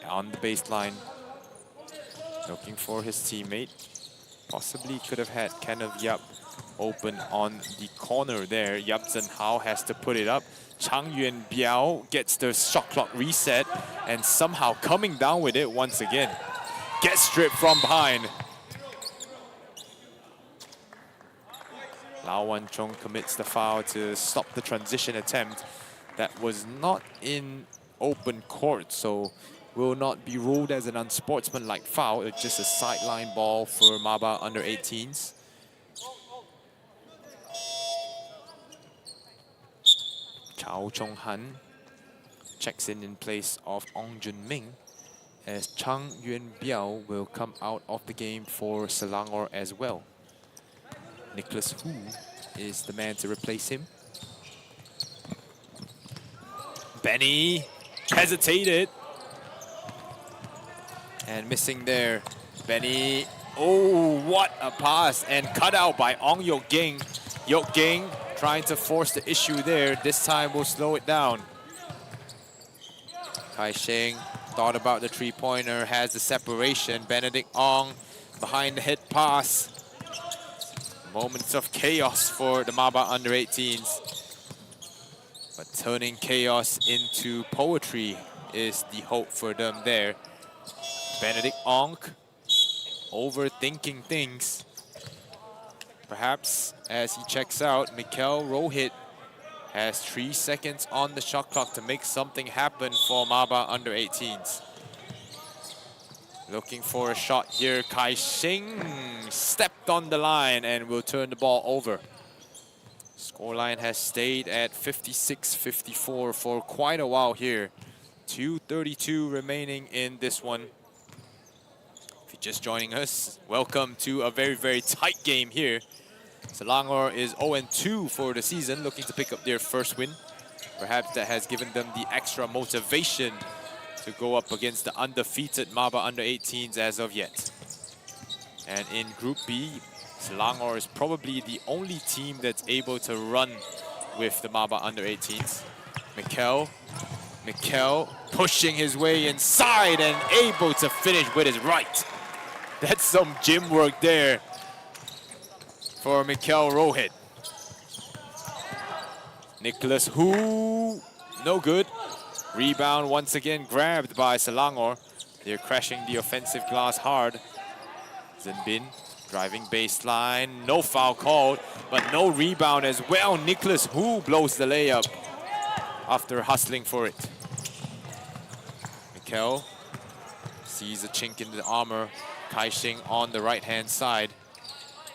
on the baseline, looking for his teammate. Possibly could have had Kenneth Yap open on the corner there. Yap Zenhao has to put it up. Chang Yuan Biao gets the shot clock reset and somehow coming down with it once again. Gets stripped from behind. Lau Wan Chong commits the foul to stop the transition attempt. That was not in open court, so will not be ruled as an unsportsmanlike foul. It's just a sideline ball for MABA under 18s. Chao Chong Han checks in place of Ong Jun Ming, as Chang Yuan Biao will come out of the game for Selangor as well. Nicholas Hu is the man to replace him. Benny hesitated. And missing there. Benny, oh, what a pass. And cut out by Ong Yok Ging. Yok Ging trying to force the issue there. This time we'll slow it down. Kai Sheng thought about the three-pointer, has the separation. Benedict Ong behind the head pass. Moments of chaos for the MABA under 18s. But turning chaos into poetry is the hope for them there. Benedict Ong overthinking things. Perhaps as he checks out, Mikel Rohit has 3 seconds on the shot clock to make something happen for MABA under 18s. Looking for a shot here. Kai Sheng stepped on the line and will turn the ball over. Scoreline has stayed at 56-54 for quite a while here. 2:32 remaining in this one. If you just joining us, welcome to a very, very tight game here. Selangor is 0-2 for the season, looking to pick up their first win. Perhaps that has given them the extra motivation to go up against the undefeated MABA under-18s as of yet. And in Group B, Selangor is probably the only team that's able to run with the MABA under-18s. Mikel pushing his way inside and able to finish with his right. That's some gym work there for Mikel Rohit. Nicholas Hu, no good. Rebound once again grabbed by Selangor. They're crashing the offensive glass hard. Zinbin driving baseline, no foul called, but no rebound as well. Nicholas Hu blows the layup after hustling for it. Mikel sees a chink in the armor. Kaixing on the right-hand side.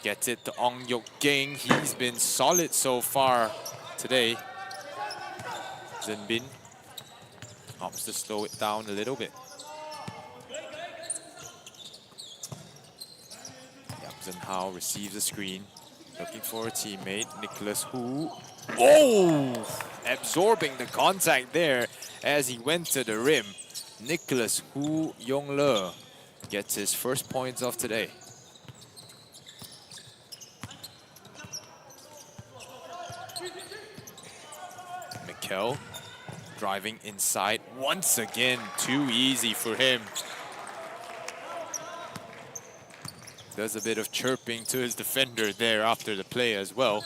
Gets it to Ong Yok Ging. He's been solid so far today. Zinbin opts to slow it down a little bit. Zhenhao receives a screen, looking for a teammate. Nicholas Hu. Oh! Absorbing the contact there as he went to the rim. Nicholas Hu Yongle gets his first points of today. Mikel driving inside once again. Too easy for him. Does a bit of chirping to his defender there after the play as well.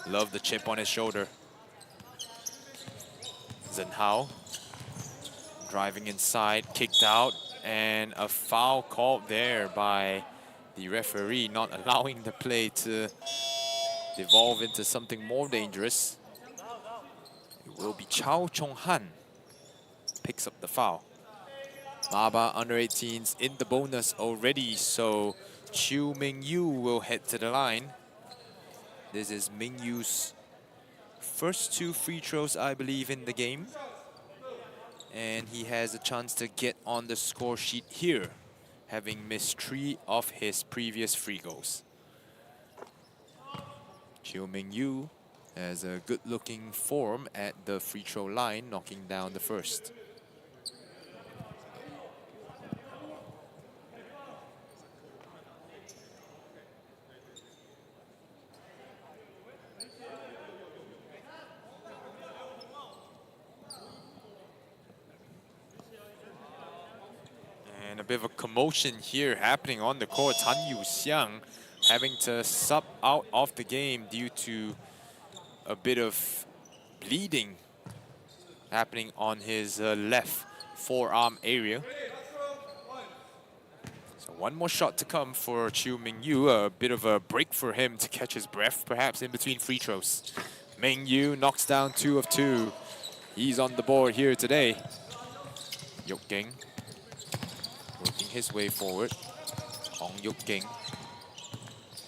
Love the chip on his shoulder. Zhenhao driving inside, kicked out, and a foul called there by the referee, not allowing the play to devolve into something more dangerous. It will be Chao Chong-han picks up the foul. MABA under-18s in the bonus already, so Chiu Ming-yu will head to the line. This is Ming-yu's first 2 free throws, I believe, in the game. And he has a chance to get on the score sheet here, having missed 3 of his previous free goals. Chiu Ming-yu has a good-looking form at the free throw line, knocking down the first. And a bit of a commotion here happening on the court. Han Yu-xiang having to sub out of the game due to a bit of bleeding happening on his left forearm area. So one more shot to come for Chiu Ming-yu. A bit of a break for him to catch his breath, perhaps in between free throws. Ming-yu knocks down 2 of 2. He's on the board here today. Yok Ging working his way forward. Ong Yok Ging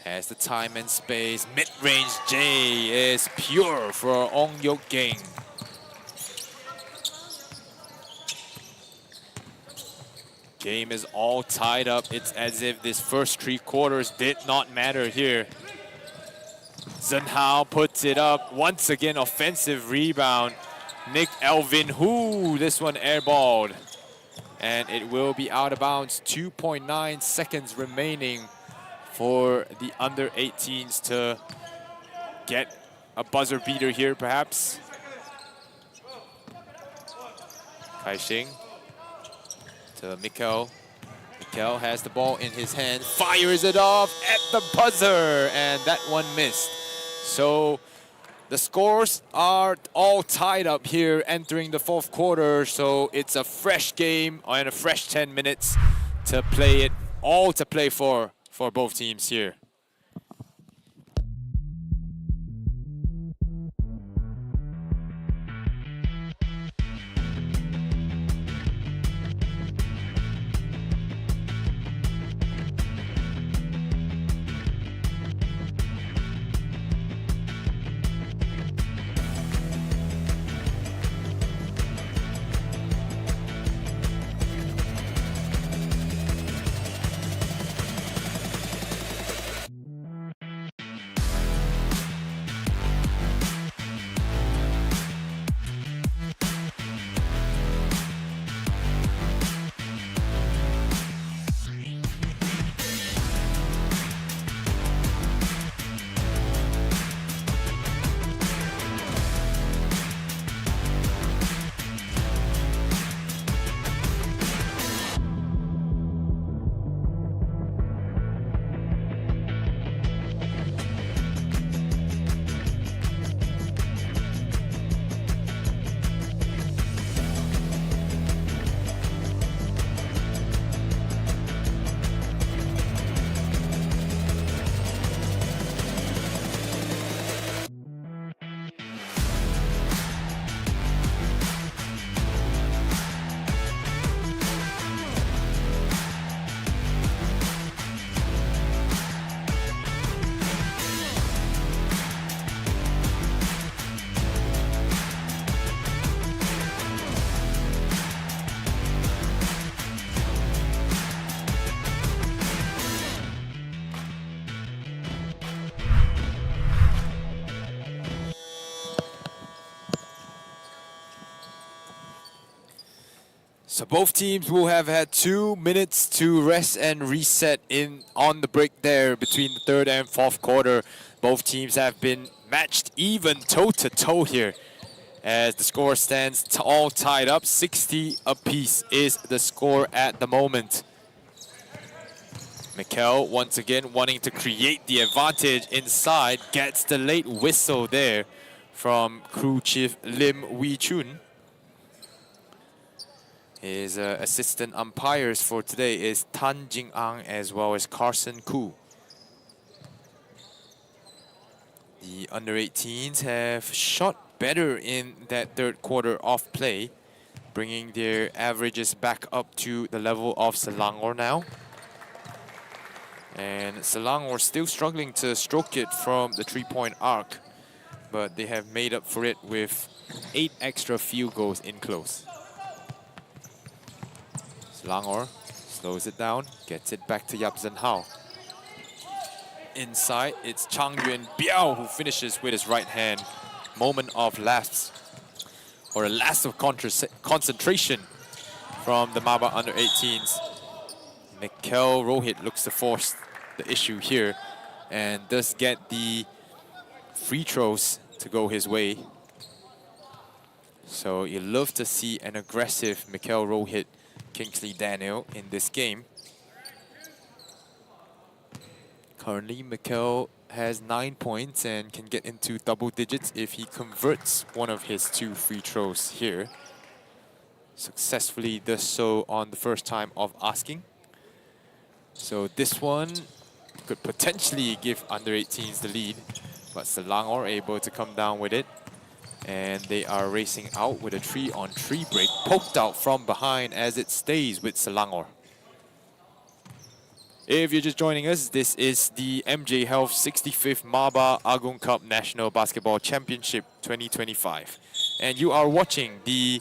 has the time and space. Mid-range J is pure for Ong Yok Ging. Game is all tied up. It's as if this first 3 quarters did not matter here. Zhenhao puts it up. Once again, offensive rebound. Nick Elvin Hu, this one airballed. And it will be out of bounds. 2.9 seconds remaining for the under-18s to get a buzzer beater here, perhaps. Kaixing to Mikel. Mikel has the ball in his hand, fires it off at the buzzer, and that one missed. So the scores are all tied up here entering the 4th quarter, so it's a fresh game and a fresh 10 minutes to play it, all to play for both teams here. So both teams will have had 2 minutes to rest and reset on the break there between the third and fourth quarter. Both teams have been matched even toe-to-toe here as the score stands all tied up. 60 apiece is the score at the moment. Mikel once again wanting to create the advantage inside, gets the late whistle there from crew chief Lim Wee Chun. His assistant umpires for today is Tan Jing Ang as well as Carson Koo. The under-18s have shot better in that third quarter of play, bringing their averages back up to the level of Selangor now. And Selangor still struggling to stroke it from the three-point arc, but they have made up for it with 8 extra field goals in close. Selangor slows it down, gets it back to Yap Zhen Hao. Inside, it's Chang Yuan Biao who finishes with his right hand. Moment of lapse, or a lapse of concentration from the MABA under-18s. Mikel Rohit looks to force the issue here and does get the free throws to go his way. So you love to see an aggressive Mikel Rohit, Kingsley Daniel in this game. Currently, Mikel has 9 points and can get into double digits if he converts one of his 2 free throws here. Successfully does so on the first time of asking. So this one could potentially give under-18s the lead, but Selangor able to come down with it. And they are racing out with a 3-on-3 break, poked out from behind as it stays with Selangor. If you're just joining us, this is the MJ Health 65th MABA Agong Cup National Basketball Championship 2025. And you are watching the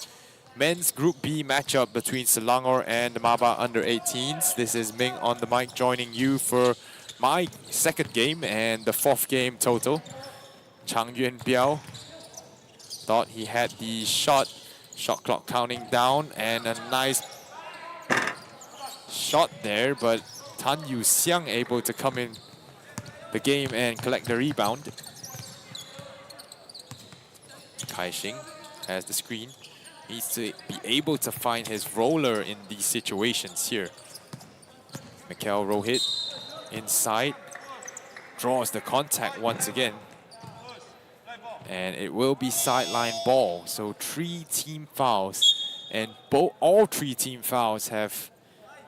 men's Group B matchup between Selangor and the MABA under-18s. This is Ming on the mic joining you for my second game and the 4th game total. Chang Yuan Biao thought he had the shot clock counting down, and a nice shot there, but Tan Yu Xiang able to come in the game and collect the rebound. Kai Xing has the screen. Needs to be able to find his roller in these situations here. Mikel Rohit inside, draws the contact once again. And it will be sideline ball. So 3 team fouls, and all 3 team fouls have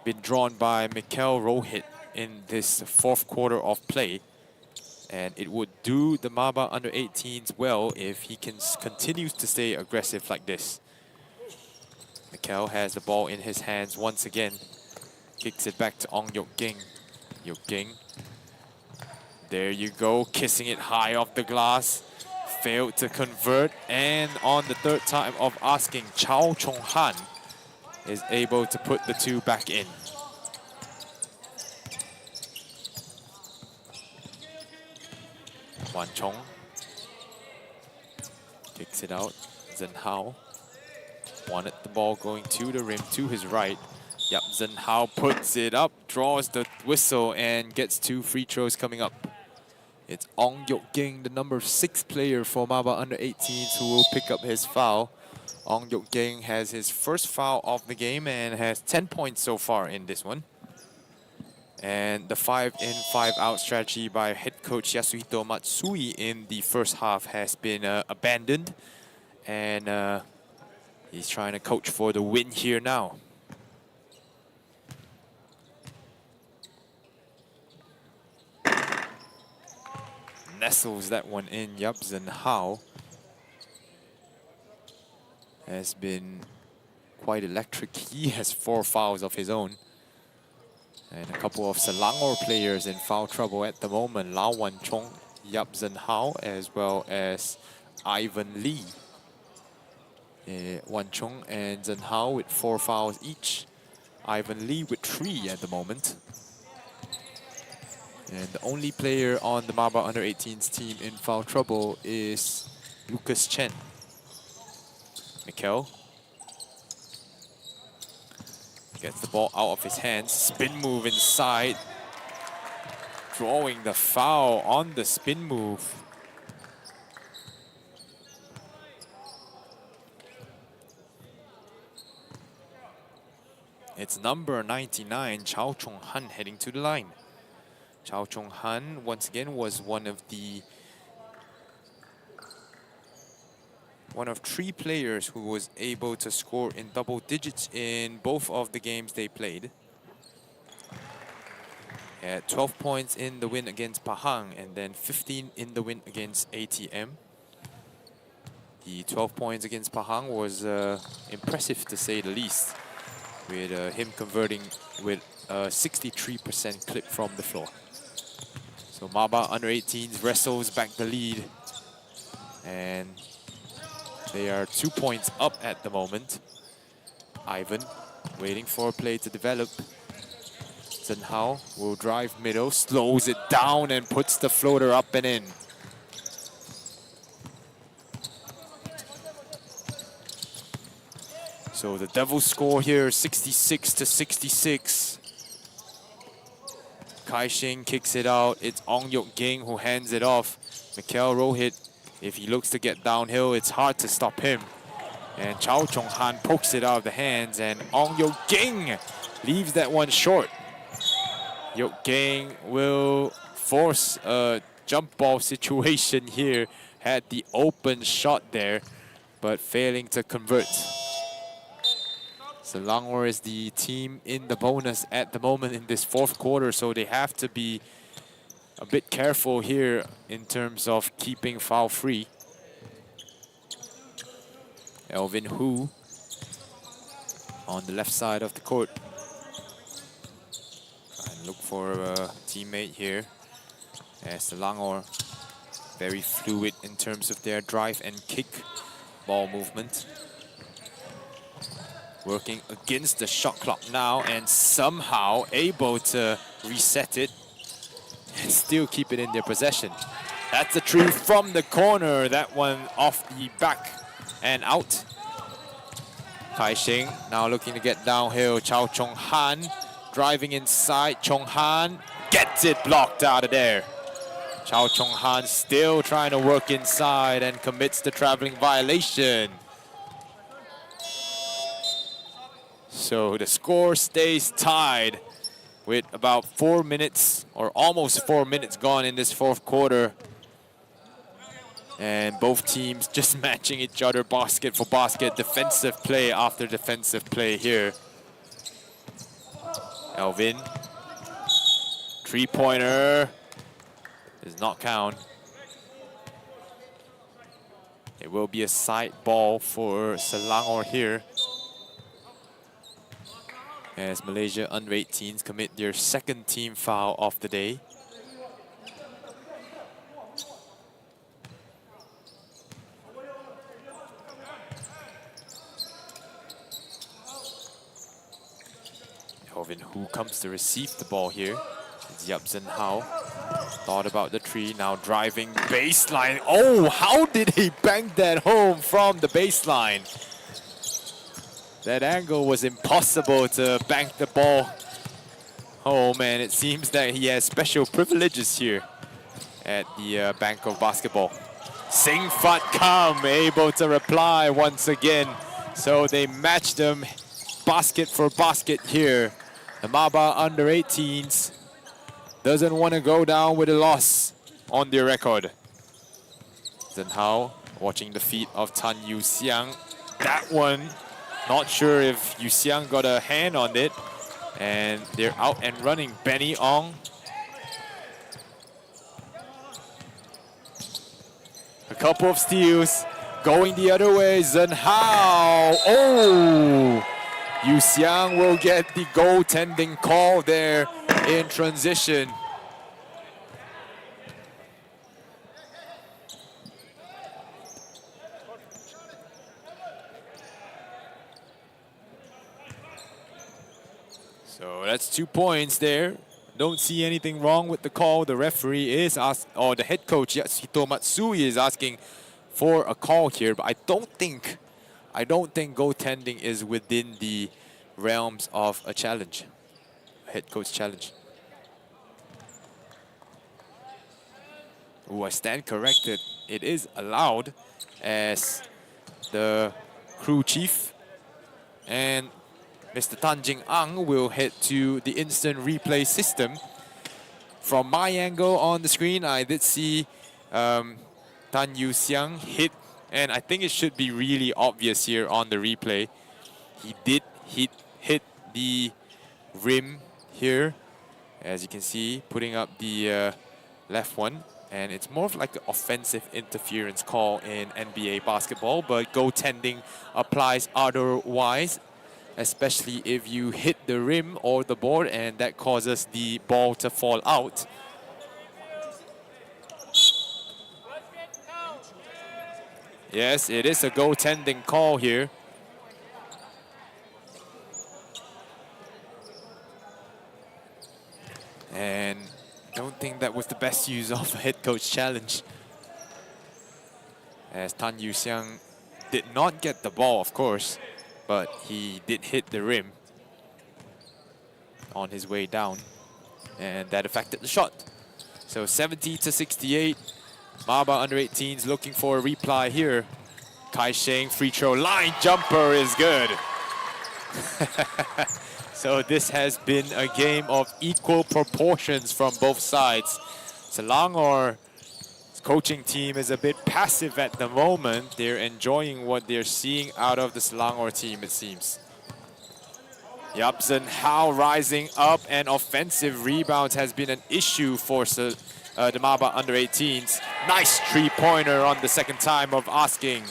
been drawn by Mikel Rohit in this 4th quarter of play. And it would do the MABA under-18s well if he continues to stay aggressive like this. Mikel has the ball in his hands once again. Kicks it back to Ong Yok Ging. Yok Ging. There you go, kissing it high off the glass. Failed to convert, and on the 3rd time of asking, Chao Chong Han is able to put the 2 back in. Wan Chong kicks it out. Zhen Hao wanted the ball going to the rim to his right. Yap Zhen Hao puts it up, draws the whistle, and gets 2 free throws coming up. It's Ong Yok Ging, the number 6 player for MABA under-18s, who will pick up his foul. Ong Yok Ging has his first foul of the game and has 10 points so far in this one. And the 5-in, 5-out strategy by head coach Yasuhito Matsui in the first half has been abandoned. And he's trying to coach for the win here now. Nestles that one in. Yap Zhen Hao has been quite electric. He has 4 fouls of his own. And a couple of Selangor players in foul trouble at the moment. Lau Wan Chong, Yap Zhen Hao, as well as Ivan Lee. Wan Chong and Zhen Hao with 4 fouls each. Ivan Lee with 3 at the moment. And the only player on the MABA under-18s team in foul trouble is Lucas Chen. Mikel Gets the ball out of his hands. Spin move inside. Drawing the foul on the spin move. It's number 99, Chao Chong Han, heading to the line. Chao Chong Han, once again, was one of 3 players who was able to score in double digits in both of the games they played. Had 12 points in the win against Pahang and then 15 in the win against ATM. The 12 points against Pahang was impressive to say the least, with him converting with a 63% clip from the floor. So MABA under 18s wrestles back the lead, and they are 2 points up at the moment. Ivan waiting for a play to develop. Zhen Hao will drive middle, slows it down and puts the floater up and in. So the Devils score here 66-66. Kai Shing kicks it out. It's Ong Yok Ging who hands it off. Mikael Rohit, if he looks to get downhill, it's hard to stop him. And Chao Chong Han pokes it out of the hands, and Ong Yok Ging leaves that one short. Yok Ging will force a jump ball situation here. Had the open shot there, but failing to convert. Selangor is the team in the bonus at the moment in this fourth quarter, so they have to be a bit careful here in terms of keeping foul free. Elvin Hu on the left side of the court. Try and look for a teammate here. As Selangor very fluid in terms of their drive and kick ball movement. Working against the shot clock now and somehow able to reset it and still keep it in their possession. That's a true from the corner. That one off the back and out. Kai Shing now looking to get downhill. Chao Chong Han driving inside. Chong Han gets it blocked out of there. Chao Chong Han still trying to work inside and commits the traveling violation. So the score stays tied with about 4 minutes or almost 4 minutes gone in this fourth quarter. And both teams just matching each other basket for basket, defensive play after defensive play here. Elvin, three-pointer does not count. It will be a side ball for Selangor here, as Malaysia under 18s commit their second team foul of the day. Elvin Hu comes to receive the ball here. It's Yap Zhen Hao. Thought about the three, now driving baseline. Oh, how did he bank that home from the baseline? That angle was impossible to bank the ball home, and it seems that he has special privileges here at the Bank of Basketball. Sing Fat Kam able to reply once again. So they match them basket for basket here. The MABA under 18s doesn't want to go down with a loss on their record. Zhen Hao watching the feet of Tan Yu Xiang. That one, not sure if Yu Xiang got a hand on it. And they're out and running. Benny Ong. A couple of steals. Going the other way, Zhen Hao. Oh! Yu Xiang will get the goaltending call there in transition. So that's 2 points there. Don't see anything wrong with the call. The referee is asked, or the head coach Yasuhito Matsui is asking for a call here, but I don't think goaltending is within the realms of a challenge, a head coach challenge. Ooh, I stand corrected. It is allowed as the crew chief and Mr. Tan Jing Ang will head to the instant replay system. From my angle on the screen, I did see Tan Yu Xiang hit, and I think it should be really obvious here on the replay. He did hit the rim here, as you can see, putting up the left one. And it's more of like an offensive interference call in NBA basketball, but goaltending applies otherwise, especially if you hit the rim or the board and that causes the ball to fall out. Yes, it is a goaltending call here. And I don't think that was the best use of a head coach challenge, as Tan Yu Xiang did not get the ball, of course, but he did hit the rim on his way down, and that affected the shot. So 70-68, MABA under-18s looking for a reply here. Kai Sheng free throw line jumper is good. So this has been a game of equal proportions from both sides. Selangor's coaching team is a bit passive at the moment. They're enjoying what they're seeing out of the Selangor team, it seems. Yap Zhen Hao rising up, and offensive rebounds has been an issue for the MABA under-18s. Nice three-pointer on the second time of asking.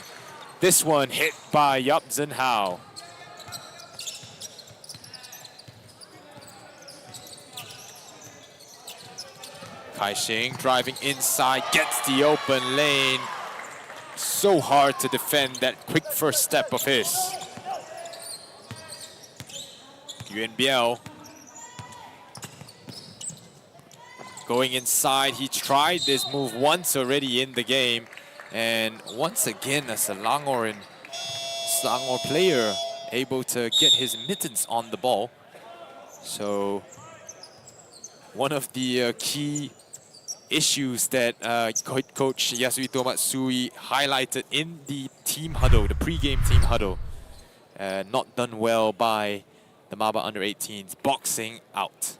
This one hit by Yap Zhen Hao. Kai Sheng driving inside, gets the open lane. So hard to defend that quick first step of his. Yuan Biao going inside. He tried this move once already in the game. And once again, a Selangor player able to get his mittens on the ball. So one of the key issues that Coach Yasuhito Matsui highlighted in the team huddle, the pre-game team huddle. Not done well by the MABA under-18s, boxing out.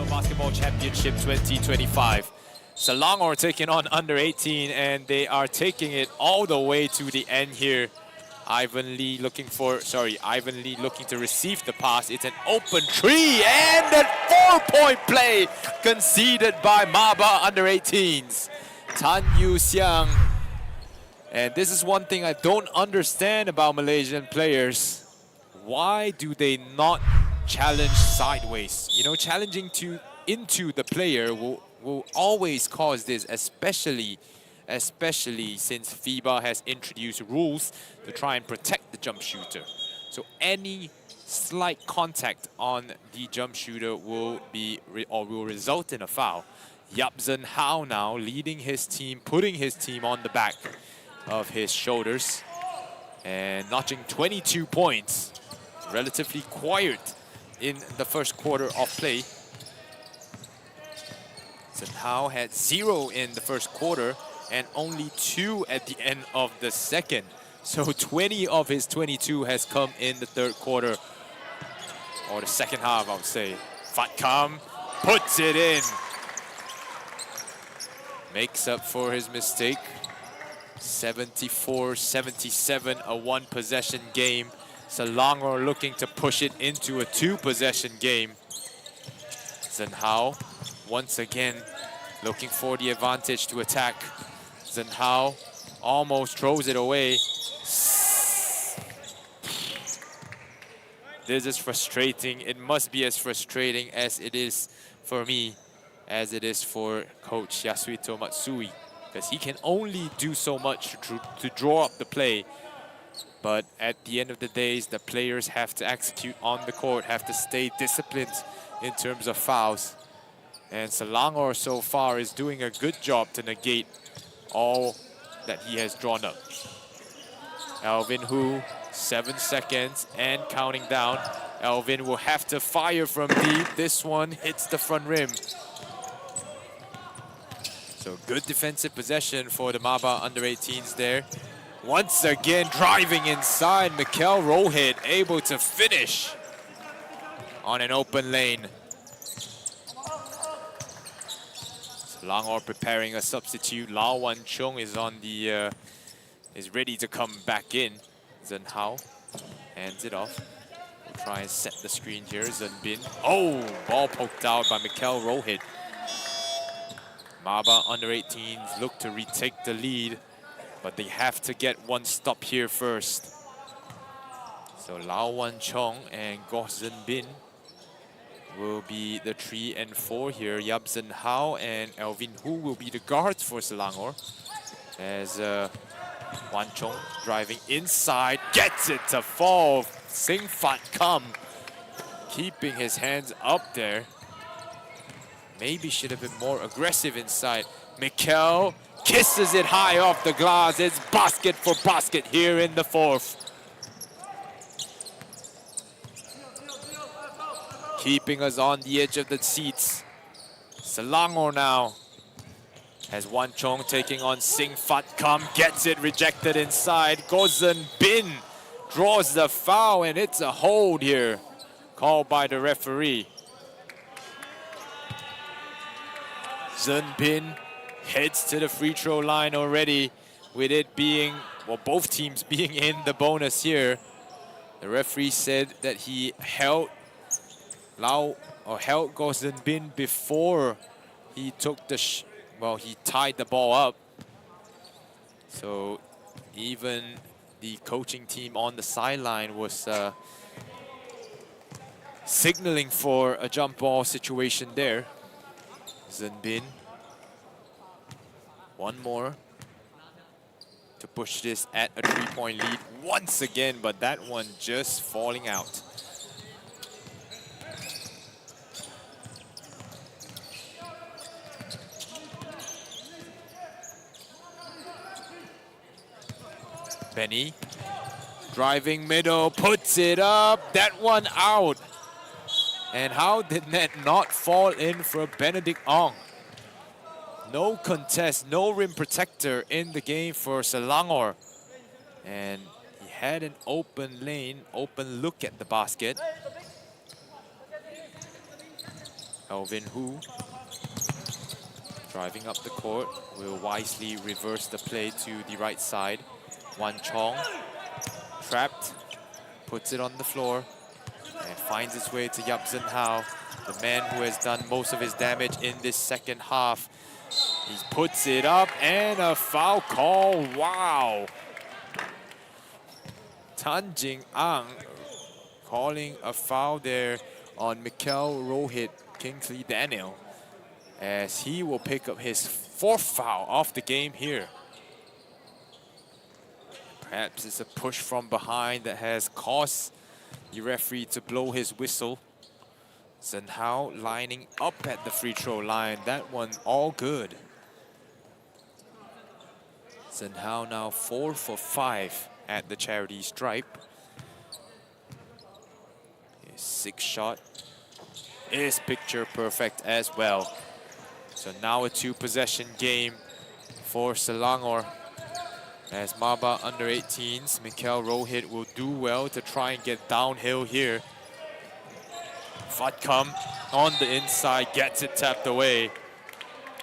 Basketball Championship 2025. Selangor taking on under-18, and they are taking it all the way to the end here. Ivan Lee looking to receive the pass. It's an open three, and a 4-point play conceded by MABA under-18s. Tan Yu Xiang. And this is one thing I don't understand about Malaysian players. Why do they not challenge sideways? You know, challenging into the player will always cause this, especially since FIBA has introduced rules to try and protect the jump shooter. So any slight contact on the jump shooter will result in a foul. Yap Zhen Hao now leading his team, putting his team on the back of his shoulders and notching 22 points. Relatively quiet in the first quarter of play. Zhen Hao had 0 in the first quarter and only 2 at the end of the second. So 20 of his 22 has come in the third quarter, or the second half, I would say. Fatkam puts it in. Makes up for his mistake. 74-77, a one-possession game. Selangor looking to push it into a two-possession game. Zhen Hao once again looking for the advantage to attack. Zhen Hao almost throws it away. This is frustrating. It must be as frustrating as it is for me, as it is for Coach Yasuhito Matsui, because he can only do so much to draw up the play. But at the end of the day, the players have to execute on the court, have to stay disciplined in terms of fouls. And Selangor so far is doing a good job to negate all that he has drawn up. Alvin Hu, 7 seconds and counting down. Alvin will have to fire from deep. This one hits the front rim. So good defensive possession for the MABA under-18s there. Once again driving inside, Mikel Rohit able to finish on an open lane. Selangor preparing a substitute. Lau Wan Chung is on the is ready to come back in. Zhen Hao hands it off. We'll try and set the screen here. Zhen Bin. Oh, ball poked out by Mikel Rohit. MABA under-18s look to retake the lead, but they have to get one stop here first. So Lau Wan Chong and Goh Zhen Bin will be the 3 and 4 here. Yap Zhen Hao and Alvin Hu will be the guards for Selangor. As Wan Chong driving inside, gets it to fall. Sing Fat Kam keeping his hands up there. Maybe should have been more aggressive inside. Mikel kisses it high off the glass. It's basket for basket here in the fourth. Keeping us on the edge of the seats. Selangor now has Wan Chong taking on Sing Fat Kam. Gets it rejected inside. Goh Zhen Bin draws the foul, and it's a hold here called by the referee. Zhen Bin heads to the free throw line already, with it being, well, both teams being in the bonus here. The referee said that he held Goh Zhen Bin before he took the he tied the ball up. So even the coaching team on the sideline was signaling for a jump ball situation there. Zhen Bin. One more to push this at a 3-point lead once again, but that one just falling out. Benny driving middle, puts it up, that one out. And how did that not fall in for Benedict Ong? No contest, no rim protector in the game for Selangor. And he had an open lane, open look at the basket. Alvin Hu driving up the court will wisely reverse the play to the right side. Wan Chong trapped, puts it on the floor, and finds its way to Yap Zhen Hao, the man who has done most of his damage in this second half. He puts it up, and a foul call. Wow. Tan Jing Ang calling a foul there on Mikel Rohit Kingsley Daniel, as he will pick up his 4th foul of the game here. Perhaps it's a push from behind that has caused the referee to blow his whistle. Zhen Hao lining up at the free throw line. That one all good. Zhen Hao now 4 for 5 at the charity stripe. His 6th shot is picture perfect as well. So now a 2-possession game for Selangor. As MABA under 18s, Mikel Rohit will do well to try and get downhill here. Fatkam on the inside, gets it tapped away.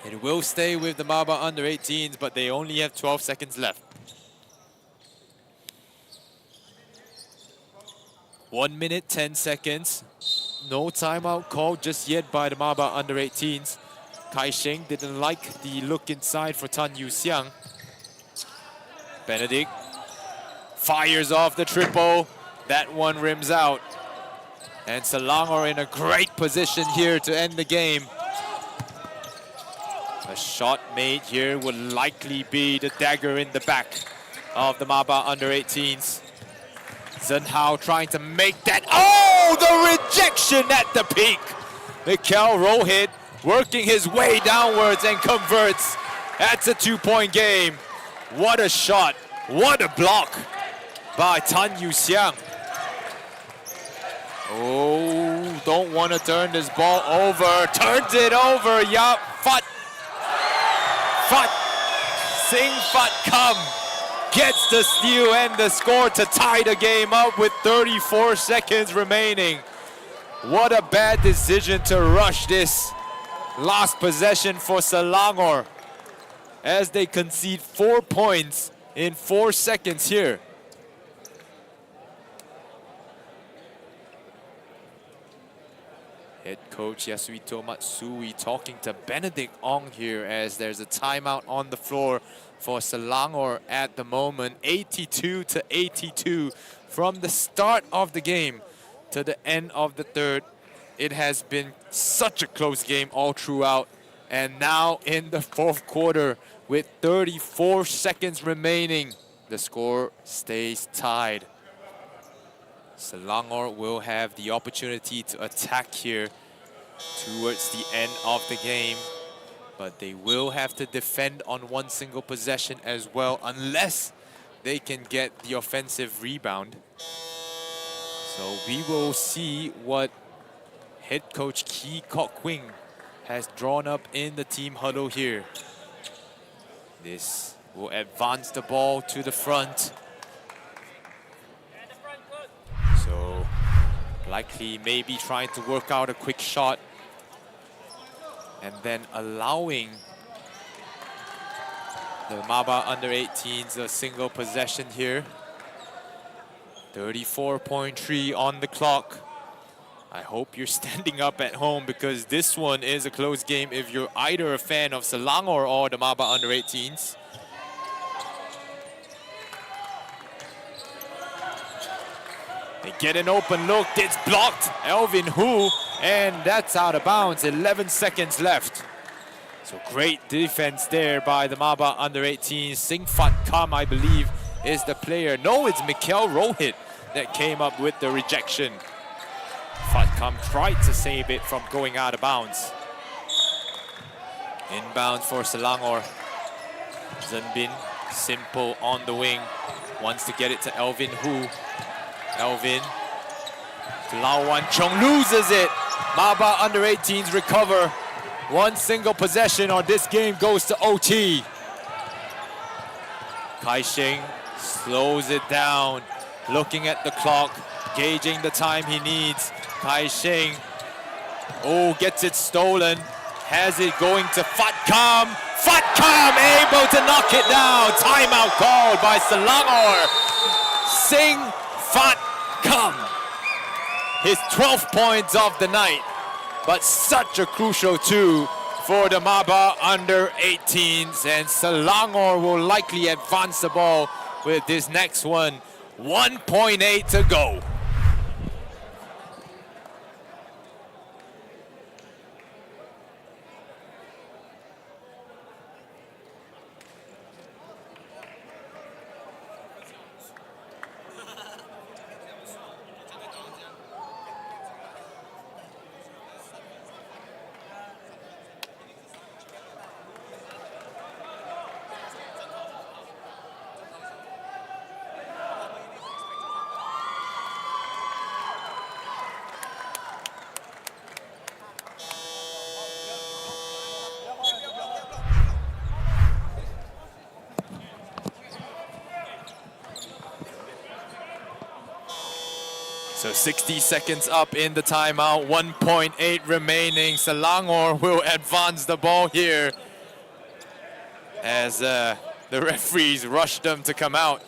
It will stay with the MABA under 18s, but they only have 12 seconds left. 1 minute, 10 seconds. No timeout called just yet by the MABA under 18s. Kai Sheng didn't like the look inside for Tan Yu Xiang. Benedict fires off the triple. That one rims out. And Selangor in a great position here to end the game. A shot made here would likely be the dagger in the back of the MABA under 18s. Zhen Hao trying to make that. Oh, the rejection at the peak. Mikel Rohit working his way downwards and converts. That's a 2-point game. What a shot. What a block by Tan Yu Xiang. Oh, don't want to turn this ball over. Turns it over. Yup. Sing Fat Kam gets the steal and the score to tie the game up with 34 seconds remaining. What a bad decision to rush this last possession for Selangor as they concede 4 points in 4 seconds here. Head coach Yasuhito Matsui talking to Benedict Ong here as there's a timeout on the floor for Selangor at the moment. 82-82 from the start of the game to the end of the third. It has been such a close game all throughout. And now in the fourth quarter with 34 seconds remaining, the score stays tied. Selangor will have the opportunity to attack here towards the end of the game, but they will have to defend on one single possession as well unless they can get the offensive rebound. So we will see what head coach Ki Kok Wing has drawn up in the team huddle here. This will advance the ball to the front. So likely maybe trying to work out a quick shot and then allowing the MABA under 18s a single possession here. 34.3 on the clock. I hope you're standing up at home because this one is a close game if you're either a fan of Selangor or the MABA under 18s. They get an open look, it's blocked, Elvin Hu, and that's out of bounds, 11 seconds left. So great defense there by the MABA under 18s. Sing Fat Kam, I believe, is the player. No, it's Mikel Rohit that came up with the rejection. Fat Kam tried to save it from going out of bounds. Inbound for Selangor. Zenbin, simple on the wing, wants to get it to Elvin Hu. Elvin, Lau Wan Chong loses it. MABA under 18s recover. One single possession or this game goes to OT. Kai Sheng slows it down, looking at the clock, gauging the time he needs. Kai Sheng, oh, gets it stolen. Has it going to Fat Kam. Fat Kam able to knock it down. Timeout called by Selangor. Sing Fat Kam. His 12th points of the night, but such a crucial two for the MABA under 18s, and Selangor will likely advance the ball with this next one. 1.8 to go. So 60 seconds up in the timeout, 1.8 remaining. Selangor will advance the ball here as the referees rush them to come out.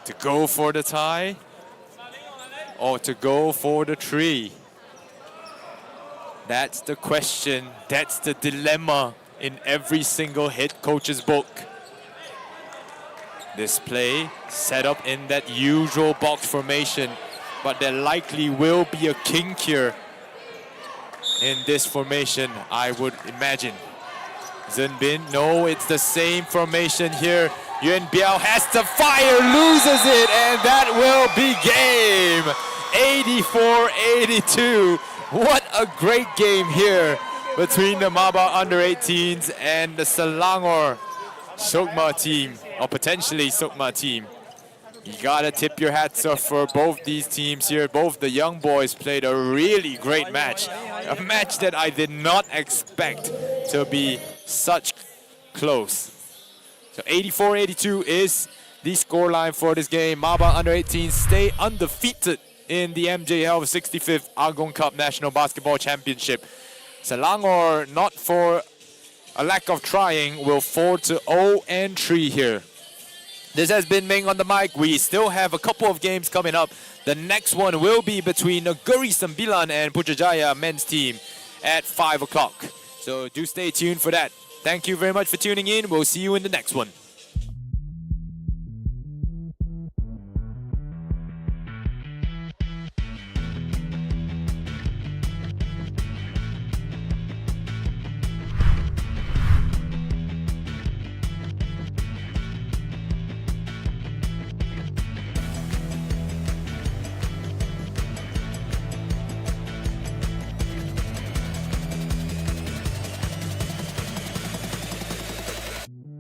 To go for the tie or to go for the tree? That's the question, that's the dilemma in every single head coach's book. This play set up in that usual box formation, but there likely will be a kink here in this formation, I would imagine. Zunbin, no, it's the same formation here. Yuan Biao has to fire, loses it, and that will be game. 84-82. What a great game here between the MABA under-18s and the Selangor Sukma team, or potentially Sukma team. You gotta tip your hats off for both these teams here. Both the young boys played a really great match. A match that I did not expect to be such close. So 84-82 is the scoreline for this game. MABA under-18 stay undefeated in the MJL 65th Agong Cup National Basketball Championship. Selangor, not for a lack of trying, will fall to 0-3 here. This has been Ming on the mic. We still have a couple of games coming up. The next one will be between Negeri Sembilan and Putrajaya men's team at 5 o'clock. So do stay tuned for that. Thank you very much for tuning in. We'll see you in the next one.